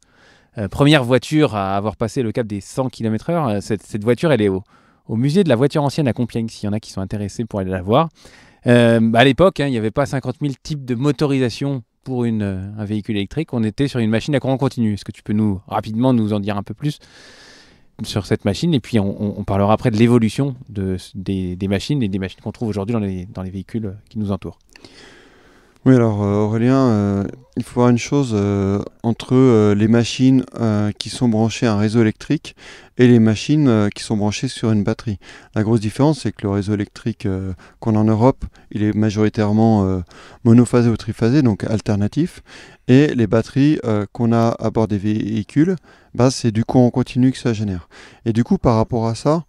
Première voiture à avoir passé le cap des 100 km/h. Cette voiture, elle est au musée de la voiture ancienne à Compiègne, s'il y en a qui sont intéressés pour aller la voir. À l'époque, il n'y avait pas 50 000 types de motorisation pour un véhicule électrique. On était sur une machine à courant continu. Est-ce que tu peux rapidement nous en dire un peu plus sur cette machine? Et puis on parlera après de l'évolution des machines et des machines qu'on trouve aujourd'hui dans les véhicules qui nous entourent. Oui, alors Aurélien, il faut voir une chose entre les machines qui sont branchées à un réseau électrique et les machines qui sont branchées sur une batterie. La grosse différence, c'est que le réseau électrique qu'on a en Europe, il est majoritairement monophasé ou triphasé, donc alternatif. Et les batteries qu'on a à bord des véhicules, c'est du courant continu que ça génère. Et du coup, par rapport à ça,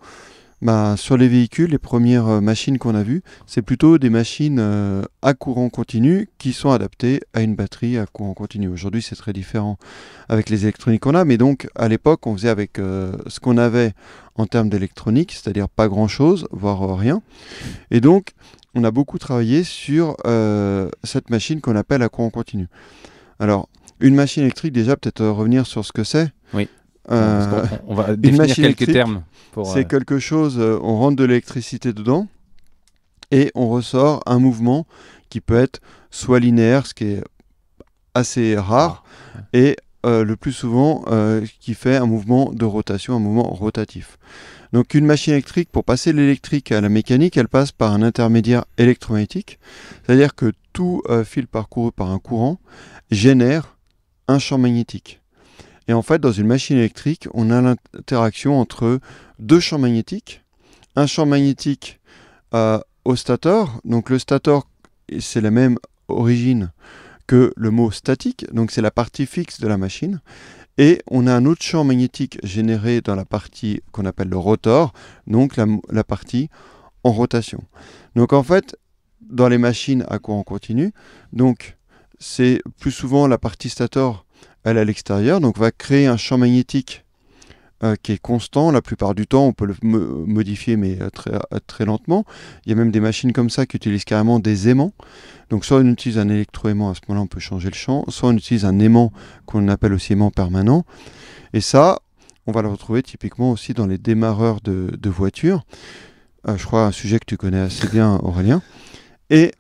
sur les véhicules, les premières machines qu'on a vues, c'est plutôt des machines à courant continu qui sont adaptées à une batterie à courant continu. Aujourd'hui, c'est très différent avec les électroniques qu'on a, mais donc à l'époque, on faisait avec ce qu'on avait en termes d'électronique, c'est-à-dire pas grand-chose, voire rien. Et donc, on a beaucoup travaillé sur cette machine qu'on appelle à courant continu. Alors, une machine électrique, déjà, peut-être revenir sur ce que c'est. Oui. On va définir quelques termes. C'est quelque chose, on rentre de l'électricité dedans et on ressort un mouvement qui peut être soit linéaire, ce qui est assez rare, et le plus souvent qui fait un mouvement de rotation, un mouvement rotatif. Donc une machine électrique, pour passer de l'électrique à la mécanique, elle passe par un intermédiaire électromagnétique, c'est-à-dire que tout fil parcouru par un courant génère un champ magnétique. Et en fait, dans une machine électrique, on a l'interaction entre deux champs magnétiques. Un champ magnétique au stator. Donc le stator, c'est la même origine que le mot statique. Donc c'est la partie fixe de la machine. Et on a un autre champ magnétique généré dans la partie qu'on appelle le rotor. Donc la partie en rotation. Donc en fait, dans les machines à courant continu, donc c'est plus souvent la partie stator, elle est à l'extérieur, donc va créer un champ magnétique qui est constant. La plupart du temps, on peut le modifier, mais très lentement. Il y a même des machines comme ça qui utilisent carrément des aimants. Donc soit on utilise un électroaimant, à ce moment-là on peut changer le champ, soit on utilise un aimant qu'on appelle aussi aimant permanent. Et ça, on va le retrouver typiquement aussi dans les démarreurs de voitures. Je crois un sujet que tu connais assez bien, Aurélien. Et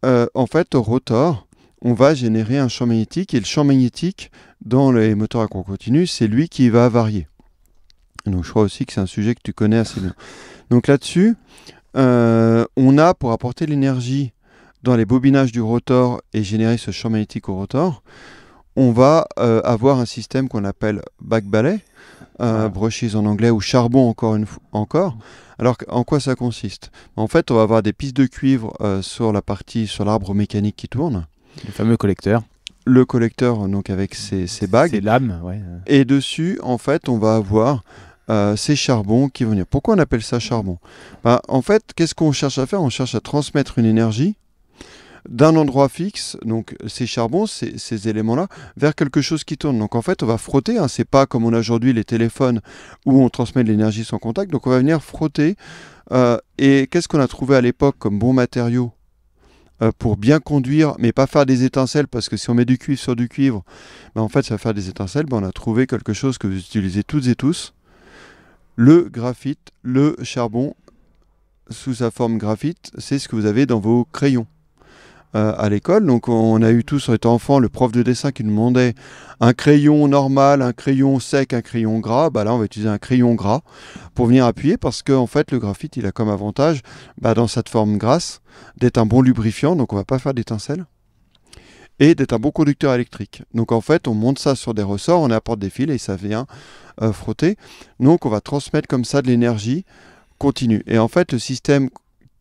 en fait, au rotor, on va générer un champ magnétique, et le champ magnétique, dans les moteurs à courant continu, c'est lui qui va varier. Donc je crois aussi que c'est un sujet que tu connais assez bien. Donc là-dessus, on a, pour apporter l'énergie dans les bobinages du rotor et générer ce champ magnétique au rotor, on va avoir un système qu'on appelle back ballet, brushes en anglais, ou charbon encore. Alors, en quoi ça consiste? En fait, on va avoir des pistes de cuivre sur l'arbre mécanique qui tourne. Le fameux collecteur. Le collecteur, donc avec ses bagues. Ses lames, ouais. Et dessus, en fait, on va avoir ces charbons qui vont venir. Pourquoi on appelle ça charbon? En fait, qu'est-ce qu'on cherche à faire? On cherche à transmettre une énergie d'un endroit fixe, donc ces charbons, ces éléments-là, vers quelque chose qui tourne. Donc en fait, on va frotter, hein, c'est pas comme on a aujourd'hui les téléphones où on transmet de l'énergie sans contact, donc on va venir frotter. Et qu'est-ce qu'on a trouvé à l'époque comme bon matériau pour bien conduire, mais pas faire des étincelles, parce que si on met du cuivre sur du cuivre, en fait ça va faire des étincelles. On a trouvé quelque chose que vous utilisez toutes et tous, le graphite, le charbon sous sa forme graphite, c'est ce que vous avez dans vos crayons. à l'école. Donc on a eu tous, en étant enfant, le prof de dessin qui nous demandait un crayon normal, un crayon sec, un crayon gras. Là, on va utiliser un crayon gras pour venir appuyer, parce que en fait, le graphite, il a comme avantage, dans cette forme grasse, d'être un bon lubrifiant, donc on va pas faire d'étincelles, et d'être un bon conducteur électrique. Donc en fait, on monte ça sur des ressorts, on apporte des fils et ça vient frotter. Donc on va transmettre comme ça de l'énergie continue. Et en fait, le système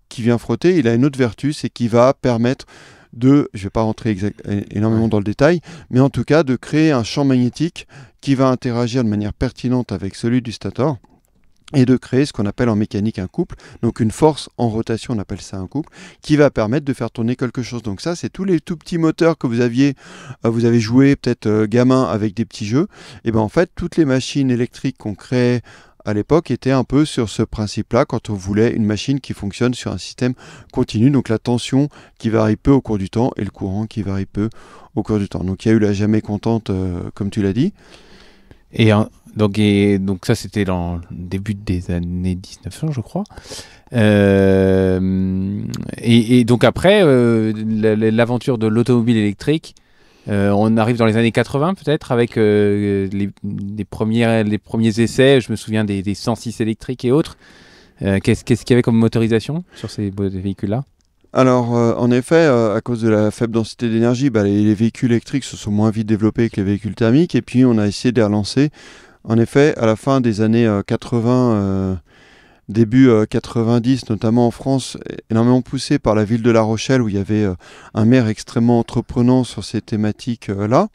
qui vient frotter, il a une autre vertu, c'est qu'il va permettre de, je ne vais pas rentrer énormément dans le détail, mais en tout cas de créer un champ magnétique qui va interagir de manière pertinente avec celui du stator, et de créer ce qu'on appelle en mécanique un couple, donc une force en rotation, on appelle ça un couple, qui va permettre de faire tourner quelque chose. Donc ça, c'est tous les tout petits moteurs que vous avez joué peut-être gamin avec des petits jeux, et en fait, toutes les machines électriques qu'on crée à l'époque était un peu sur ce principe-là, quand on voulait une machine qui fonctionne sur un système continu, donc la tension qui varie peu au cours du temps et le courant qui varie peu au cours du temps. Donc il y a eu la jamais contente, comme tu l'as dit. Donc ça, c'était dans le début des années 1900, je crois. Et donc après, l'aventure de l'automobile électrique, on arrive dans les années 80 peut-être, avec les premiers essais. Je me souviens des 106 électriques et autres. Qu'est-ce qu'il y avait comme motorisation sur ces véhicules-là ? Alors, en effet, à cause de la faible densité d'énergie, les véhicules électriques se sont moins vite développés que les véhicules thermiques, et puis on a essayé de les relancer. En effet, à la fin des années 80, début 90, notamment en France, énormément poussé par la ville de La Rochelle, où il y avait un maire extrêmement entreprenant sur ces thématiques-là.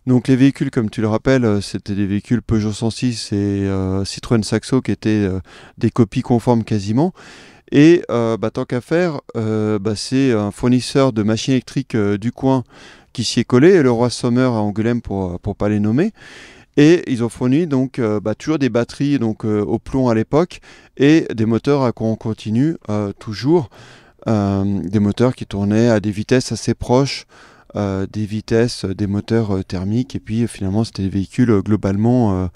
Donc les véhicules, comme tu le rappelles, c'était des véhicules Peugeot 106 et Citroën Saxo, qui étaient des copies conformes quasiment. Et tant qu'à faire, c'est un fournisseur de machines électriques du coin qui s'y est collé, le Roi Sommer à Angoulême pour pas les nommer. Et ils ont fourni donc toujours des batteries au plomb à l'époque, et des moteurs à courant continu toujours, des moteurs qui tournaient à des vitesses assez proches des vitesses des moteurs thermiques, et puis finalement c'était des véhicules globalement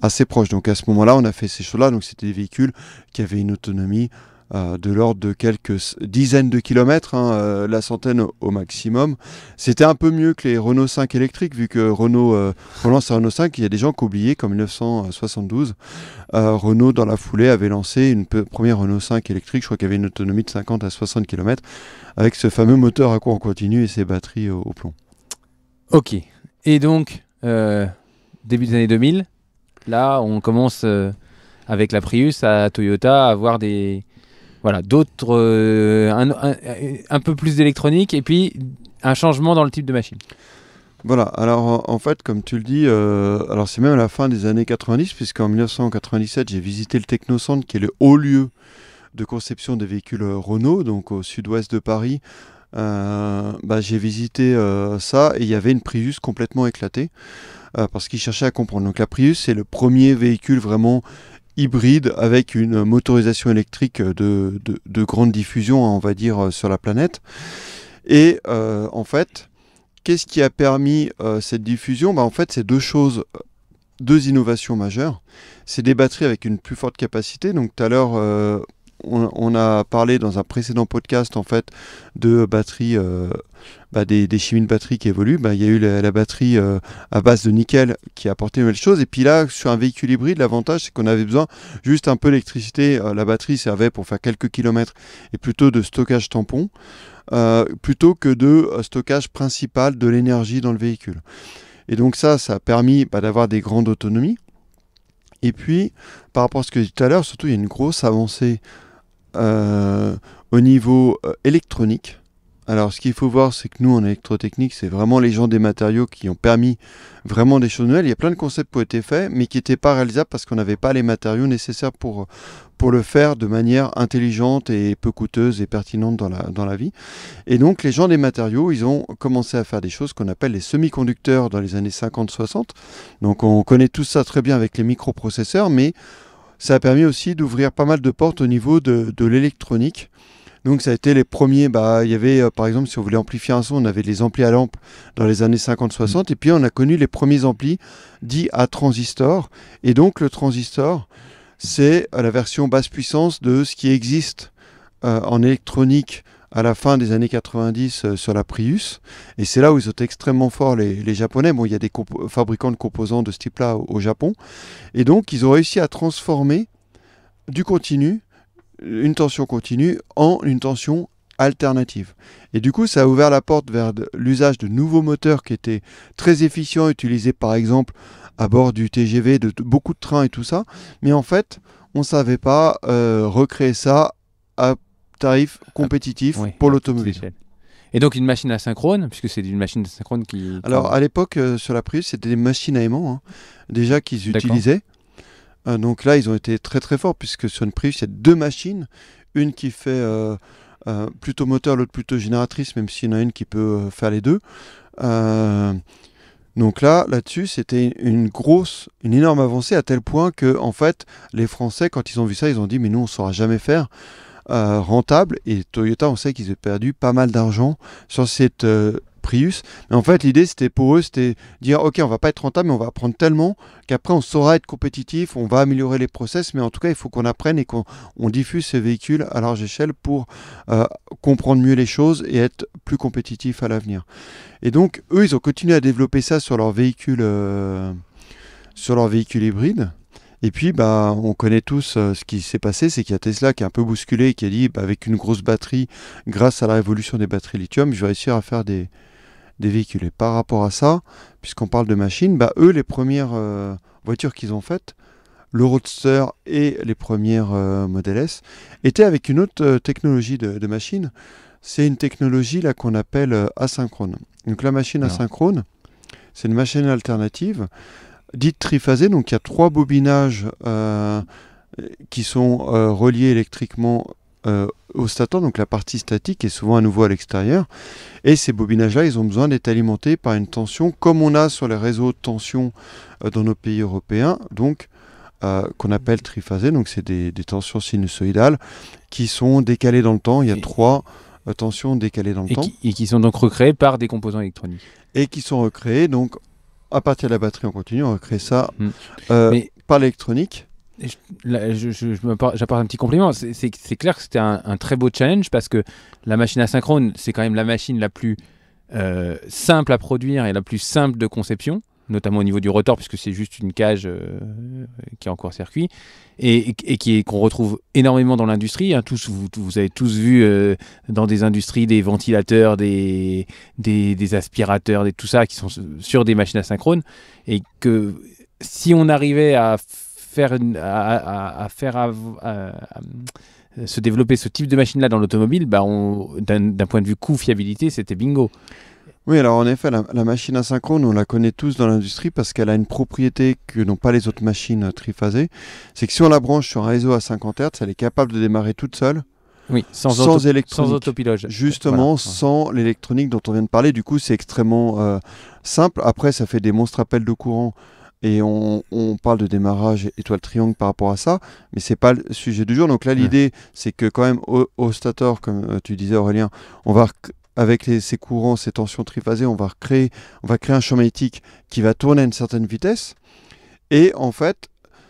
assez proches. Donc à ce moment-là, on a fait ces choses-là, donc c'était des véhicules qui avaient une autonomie de l'ordre de quelques dizaines de kilomètres, la centaine au maximum. C'était un peu mieux que les Renault 5 électriques, vu que Renault relance un Renault 5. Il y a des gens qui ont oublié qu'en 1972, Renault, dans la foulée, avait lancé une première Renault 5 électrique, je crois qu'il y avait une autonomie de 50 à 60 km, avec ce fameux moteur à courant continu et ses batteries au plomb. Ok. Et donc, début des années 2000, là, on commence avec la Prius à Toyota à avoir d'autres, un peu plus d'électronique, et puis un changement dans le type de machine. Voilà, alors en fait, comme tu le dis, alors c'est même à la fin des années 90, puisqu'en 1997, j'ai visité le Technocentre, qui est le haut lieu de conception des véhicules Renault, donc au sud-ouest de Paris. J'ai visité ça, et il y avait une Prius complètement éclatée, parce qu'ils cherchaient à comprendre. Donc la Prius, c'est le premier véhicule vraiment hybride avec une motorisation électrique de grande diffusion, on va dire, sur la planète. Et en fait, qu'est-ce qui a permis cette diffusion ? En fait, c'est deux innovations majeures. C'est des batteries avec une plus forte capacité. Donc tout à l'heure, on a parlé dans un précédent podcast en fait de batteries, des chimies de batterie qui évoluent. Il y a eu la batterie à base de nickel qui a apporté une nouvelle chose. Et puis là, sur un véhicule hybride, l'avantage c'est qu'on avait besoin juste un peu d'électricité. La batterie servait pour faire quelques kilomètres, et plutôt de stockage tampon, plutôt que de stockage principal de l'énergie dans le véhicule. Et donc ça a permis d'avoir des grandes autonomies. Et puis, par rapport à ce que j'ai dit tout à l'heure, surtout il y a une grosse avancée au niveau électronique. Alors ce qu'il faut voir, c'est que nous en électrotechnique, c'est vraiment les gens des matériaux qui ont permis vraiment des choses nouvelles. Il y a plein de concepts qui ont été faits, mais qui n'étaient pas réalisables parce qu'on n'avait pas les matériaux nécessaires pour le faire de manière intelligente et peu coûteuse et pertinente dans la vie. Et donc les gens des matériaux, ils ont commencé à faire des choses qu'on appelle les semi-conducteurs dans les années 50-60. Donc on connaît tout ça très bien avec les microprocesseurs, mais ça a permis aussi d'ouvrir pas mal de portes au niveau de l'électronique. Donc ça a été les premiers, il y avait par exemple, si on voulait amplifier un son, on avait les amplis à lampe dans les années 50-60, et puis on a connu les premiers amplis dits à transistor. Et donc le transistor, c'est la version basse puissance de ce qui existe en électronique à la fin des années 90 sur la Prius. Et c'est là où ils sont extrêmement forts, les Japonais. Bon, il y a des fabricants de composants de ce type-là au Japon. Et donc, ils ont réussi à transformer du continu, une tension continue, en une tension alternative. Et du coup, ça a ouvert la porte vers l'usage de nouveaux moteurs qui étaient très efficients, utilisés par exemple à bord du TGV, de beaucoup de trains et tout ça. Mais en fait, on ne savait pas recréer ça à tarif compétitif pour l'automobile. Et donc une machine asynchrone, puisque c'est une machine asynchrone qui... Alors à l'époque, sur la Prius, c'était des machines à aimant, déjà qu'ils utilisaient. Donc là, ils ont été très très forts, puisque sur une Prius, il y a deux machines. Une qui fait plutôt moteur, l'autre plutôt génératrice, même s'il y en a une qui peut faire les deux. Donc là-dessus, c'était une énorme avancée, à tel point que, en fait, les Français, quand ils ont vu ça, ils ont dit, mais nous, on ne saura jamais faire rentable. Et Toyota, on sait qu'ils ont perdu pas mal d'argent sur cette Prius. Mais en fait, l'idée, c'était pour eux, c'était dire, ok, on va pas être rentable, mais on va apprendre tellement qu'après, on saura être compétitif, on va améliorer les process, mais en tout cas, il faut qu'on apprenne et qu'on diffuse ces véhicules à large échelle pour comprendre mieux les choses et être plus compétitif à l'avenir. Et donc, eux, ils ont continué à développer ça sur leurs véhicules hybrides. Et puis, on connaît tous ce qui s'est passé, c'est qu'il y a Tesla qui a un peu bousculé et qui a dit, avec une grosse batterie, grâce à la révolution des batteries lithium, je vais réussir à faire des véhicules. Et par rapport à ça, puisqu'on parle de machines, eux, les premières voitures qu'ils ont faites, le Roadster et les premières Model S, étaient avec une autre technologie de machine. C'est une technologie là qu'on appelle asynchrone. Donc la machine asynchrone, c'est une machine alternative dite triphasée. Donc il y a 3 bobinages qui sont reliés électriquement au stateur, donc la partie statique est souvent à nouveau à l'extérieur. Et ces bobinages-là, ils ont besoin d'être alimentés par une tension, comme on a sur les réseaux de tension dans nos pays européens, donc qu'on appelle triphasée. Donc c'est des tensions sinusoïdales qui sont décalées dans le temps. Il y a 3 tensions décalées dans le temps. Et qui sont donc recréées par des composants électroniques. Et qui sont recréées, donc à partir de la batterie, on continue, on recrée ça par l'électronique. J'apporte un petit compliment. C'est clair que c'était un très beau challenge, parce que la machine asynchrone, c'est quand même la machine la plus simple à produire et la plus simple de conception, notamment au niveau du rotor, puisque c'est juste une cage qui est en court-circuit, et qu'on retrouve énormément dans l'industrie. Vous avez tous vu dans des industries des ventilateurs, des aspirateurs, tout ça, qui sont sur des machines asynchrones, et que si on arrivait à se développer ce type de machine-là dans l'automobile, d'un point de vue coût, fiabilité, c'était bingo. Oui, alors en effet, la machine asynchrone, on la connaît tous dans l'industrie parce qu'elle a une propriété que n'ont pas les autres machines triphasées. C'est que si on la branche sur un réseau à 50 Hz, elle est capable de démarrer toute seule. Oui, sans autopilote. Justement, sans l'électronique dont on vient de parler. Du coup, c'est extrêmement simple. Après, ça fait des monstres appels de courant. Et on parle de démarrage étoile triangle par rapport à ça, mais c'est pas le sujet du jour. Donc là, l'idée, c'est que quand même au stator, comme tu disais Aurélien, on va avec ces courants, ces tensions triphasées, on va créer un champ magnétique qui va tourner à une certaine vitesse. Et en fait,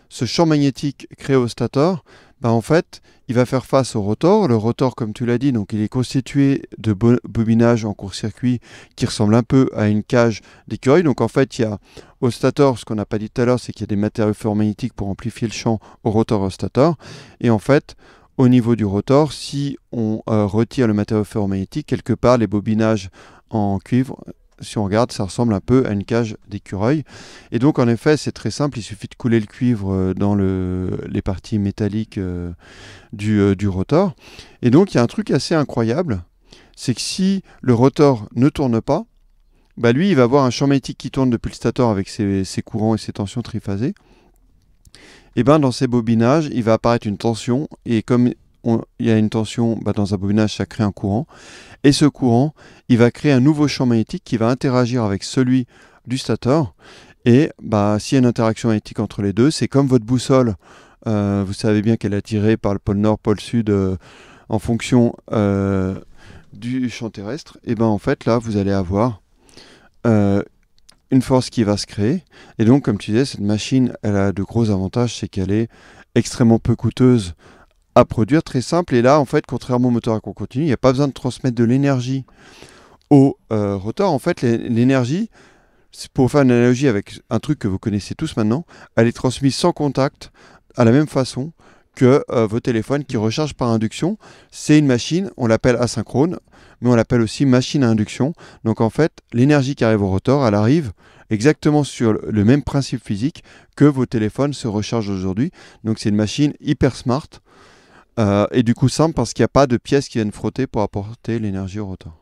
ce champ magnétique créé au stator, en fait, il va faire face au rotor. Le rotor, comme tu l'as dit, donc il est constitué de bobinages en court-circuit qui ressemblent un peu à une cage d'écureuil. Donc en fait, il y a au stator, ce qu'on n'a pas dit tout à l'heure, c'est qu'il y a des matériaux ferromagnétiques pour amplifier le champ au rotor et au stator. Et en fait, au niveau du rotor, si on retire le matériau ferromagnétique, quelque part, les bobinages en cuivre, si on regarde, ça ressemble un peu à une cage d'écureuil. Et donc, en effet, c'est très simple. Il suffit de couler le cuivre dans les parties métalliques du rotor. Et donc, il y a un truc assez incroyable. C'est que si le rotor ne tourne pas, lui, il va avoir un champ magnétique qui tourne depuis le stator avec ses courants et ses tensions triphasées. Et dans ces bobinages, il va apparaître une tension. Et comme il y a une tension dans un bobinage, ça crée un courant. Et ce courant, il va créer un nouveau champ magnétique qui va interagir avec celui du stator. Et s'il y a une interaction magnétique entre les deux, c'est comme votre boussole. Vous savez bien qu'elle est attirée par le pôle nord, pôle sud en fonction du champ terrestre. Et en fait, là, vous allez avoir une force qui va se créer. Et donc, comme tu disais, cette machine, elle a de gros avantages. C'est qu'elle est extrêmement peu coûteuse à produire, très simple. Et là, en fait, contrairement au moteur à courant continu, il n'y a pas besoin de transmettre de l'énergie au rotor. En fait, l'énergie, pour faire une analogie avec un truc que vous connaissez tous maintenant, elle est transmise sans contact, à la même façon que vos téléphones qui rechargent par induction. C'est une machine, on l'appelle asynchrone, mais on l'appelle aussi machine à induction. Donc en fait, l'énergie qui arrive au rotor, elle arrive exactement sur le même principe physique que vos téléphones se rechargent aujourd'hui. Donc c'est une machine hyper smart et du coup simple parce qu'il n'y a pas de pièces qui viennent frotter pour apporter l'énergie au rotor.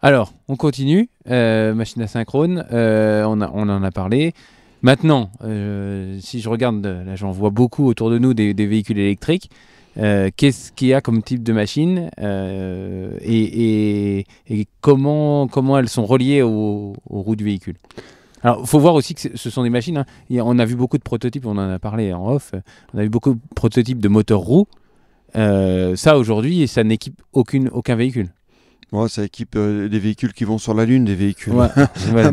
Alors, on continue. Machine asynchrone, on en a parlé. Maintenant, si je regarde, là j'en vois beaucoup autour de nous des véhicules électriques. Qu'est-ce qu'il y a comme type de machine et comment elles sont reliées aux roues du véhicule? Alors, il faut voir aussi que ce sont des machines. Hein. On a vu beaucoup de prototypes, on en a parlé en off. On a vu beaucoup de prototypes de moteurs roues. Ça, aujourd'hui, ça n'équipe aucun véhicule. Ouais, ça équipe des véhicules qui vont sur la Lune, des véhicules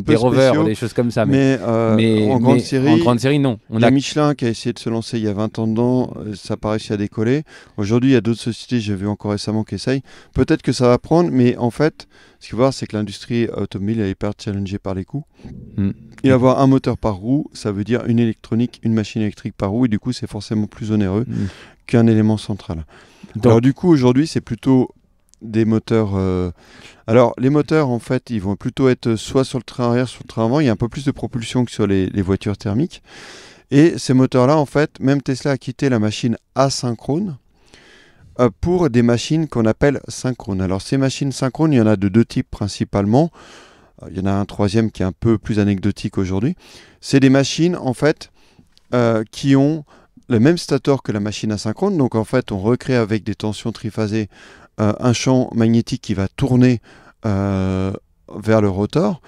des rovers, des choses comme ça. Mais en grande série, non. Il y a Michelin qui a essayé de se lancer il y a 20 ans dedans, ça n'a pas réussi à décoller. Aujourd'hui, il y a d'autres sociétés, j'ai vu encore récemment, qui essayent. Peut-être que ça va prendre, mais en fait, ce qu'il faut voir, c'est que l'industrie automobile elle est hyper challengée par les coûts. Et avoir un moteur par roue, ça veut dire une machine électrique par roue, et du coup, c'est forcément plus onéreux qu'un élément central. Alors du coup, aujourd'hui, c'est plutôt des moteurs. Alors, les moteurs, en fait, ils vont plutôt être soit sur le train arrière, sur le train avant. Il y a un peu plus de propulsion que sur les voitures thermiques. Et ces moteurs-là, en fait, même Tesla a quitté la machine asynchrone pour des machines qu'on appelle synchrones. Alors, ces machines synchrones, il y en a de deux types principalement. Il y en a un troisième qui est un peu plus anecdotique aujourd'hui. C'est des machines, en fait, qui ont le même stateur que la machine asynchrone. Donc, en fait, on recrée avec des tensions triphasées un champ magnétique qui va tourner vers le rotor.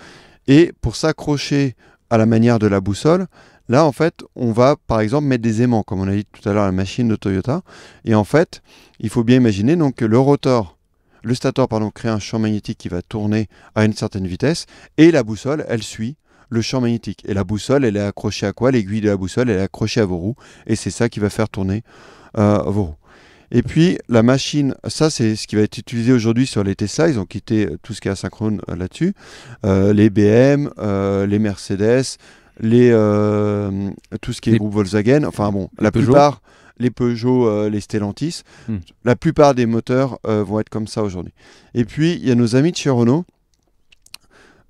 Et pour s'accrocher à la manière de la boussole, là, en fait, on va, par exemple, mettre des aimants, comme on a dit tout à l'heure, la machine de Toyota. Et en fait, il faut bien imaginer donc, que le stateur, crée un champ magnétique qui va tourner à une certaine vitesse, et la boussole, elle suit le champ magnétique. Et la boussole, elle est accrochée à quoi? L'aiguille de la boussole, elle est accrochée à vos roues, et c'est ça qui va faire tourner vos roues. Et puis, la machine, ça c'est ce qui va être utilisé aujourd'hui sur les Tesla, ils ont quitté tout ce qui est asynchrone là-dessus, les BM, les Mercedes, tout ce qui est groupe Volkswagen, enfin bon, la plupart, les Peugeot, les Stellantis, la plupart des moteurs vont être comme ça aujourd'hui. Et puis, il y a nos amis de chez Renault,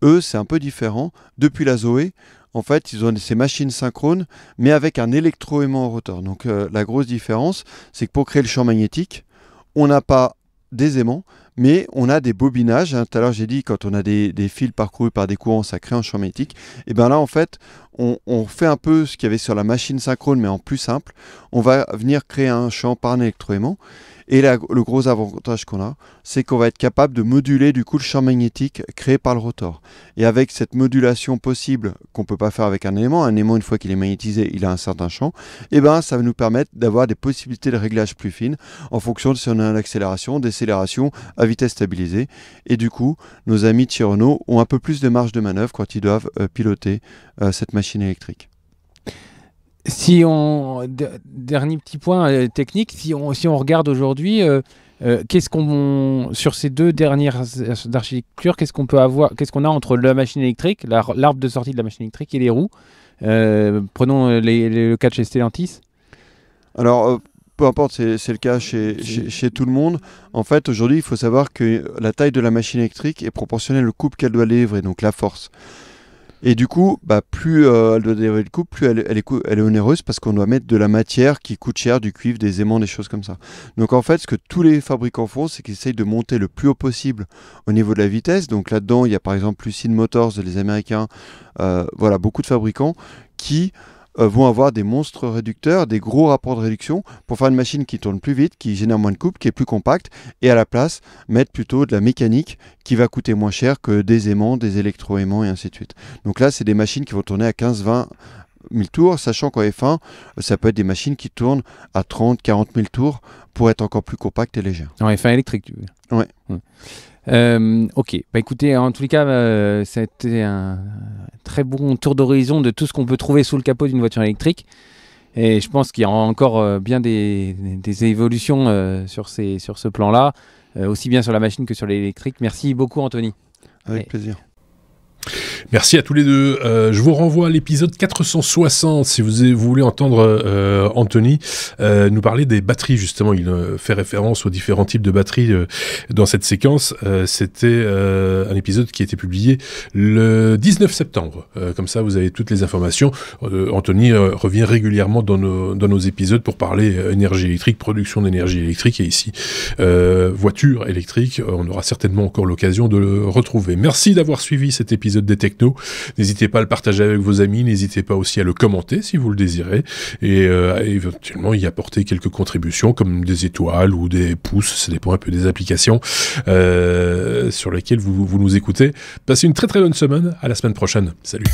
eux c'est un peu différent, depuis la Zoé, en fait, ils ont ces machines synchrones, mais avec un électroaimant au rotor. Donc, la grosse différence, c'est que pour créer le champ magnétique, on n'a pas des aimants, mais on a des bobinages. Tout à l'heure, j'ai dit, quand on a des fils parcourus par des courants, ça crée un champ magnétique. Et bien là, en fait, on fait un peu ce qu'il y avait sur la machine synchrone, mais en plus simple. On va venir créer un champ par un électroaimant. Et le gros avantage qu'on a, c'est qu'on va être capable de moduler du coup le champ magnétique créé par le rotor. Et avec cette modulation possible qu'on ne peut pas faire avec un aimant, une fois qu'il est magnétisé, il a un certain champ, et ben ça va nous permettre d'avoir des possibilités de réglage plus fines en fonction de si on a une accélération, décélération à vitesse stabilisée. Et du coup, nos amis de chez Renault ont un peu plus de marge de manœuvre quand ils doivent piloter cette machine électrique. Dernier petit point technique, si on regarde aujourd'hui, sur ces deux dernières architectures, qu'est-ce qu'on a entre la machine électrique, l'arbre de sortie de la machine électrique et les roues? Prenons le cas de chez Stellantis. Alors, peu importe, c'est le cas chez tout le monde. En fait, aujourd'hui, il faut savoir que la taille de la machine électrique est proportionnelle au couple qu'elle doit livrer, donc la force. Et du coup, plus elle doit délivrer le couple, plus elle est onéreuse parce qu'on doit mettre de la matière qui coûte cher, du cuivre, des aimants, des choses comme ça. Donc en fait, ce que tous les fabricants font, c'est qu'ils essayent de monter le plus haut possible au niveau de la vitesse. Donc là-dedans, il y a par exemple Lucid Motors, les Américains, beaucoup de fabricants qui vont avoir des monstres réducteurs, des gros rapports de réduction pour faire une machine qui tourne plus vite, qui génère moins de couple, qui est plus compacte, et à la place mettre plutôt de la mécanique qui va coûter moins cher que des aimants, des électroaimants et ainsi de suite. Donc là, c'est des machines qui vont tourner à 15-20 000 tours, sachant qu'en F1, ça peut être des machines qui tournent à 30-40 000 tours pour être encore plus compactes et légères. En F1 électrique, tu veux? Ouais. Ok, écoutez, en tous les cas, ça a été un très bon tour d'horizon de tout ce qu'on peut trouver sous le capot d'une voiture électrique. Et je pense qu'il y a encore bien des évolutions sur ce plan-là, aussi bien sur la machine que sur l'électrique. Merci beaucoup, Anthony. Avec plaisir. Merci à tous les deux. Je vous renvoie à l'épisode 460 si vous voulez entendre Anthony nous parler des batteries. Justement, il fait référence aux différents types de batteries dans cette séquence. C'était un épisode qui a été publié le 19 septembre. Comme ça, vous avez toutes les informations. Anthony revient régulièrement dans nos épisodes pour parler énergie électrique, production d'énergie électrique, et ici voiture électrique. On aura certainement encore l'occasion de le retrouver. Merci d'avoir suivi cet épisode des Technos. N'hésitez pas à le partager avec vos amis, n'hésitez pas aussi à le commenter si vous le désirez, et à éventuellement y apporter quelques contributions comme des étoiles ou des pouces, ça dépend un peu des applications sur lesquelles vous nous écoutez. Passez une très très bonne semaine, à la semaine prochaine. Salut.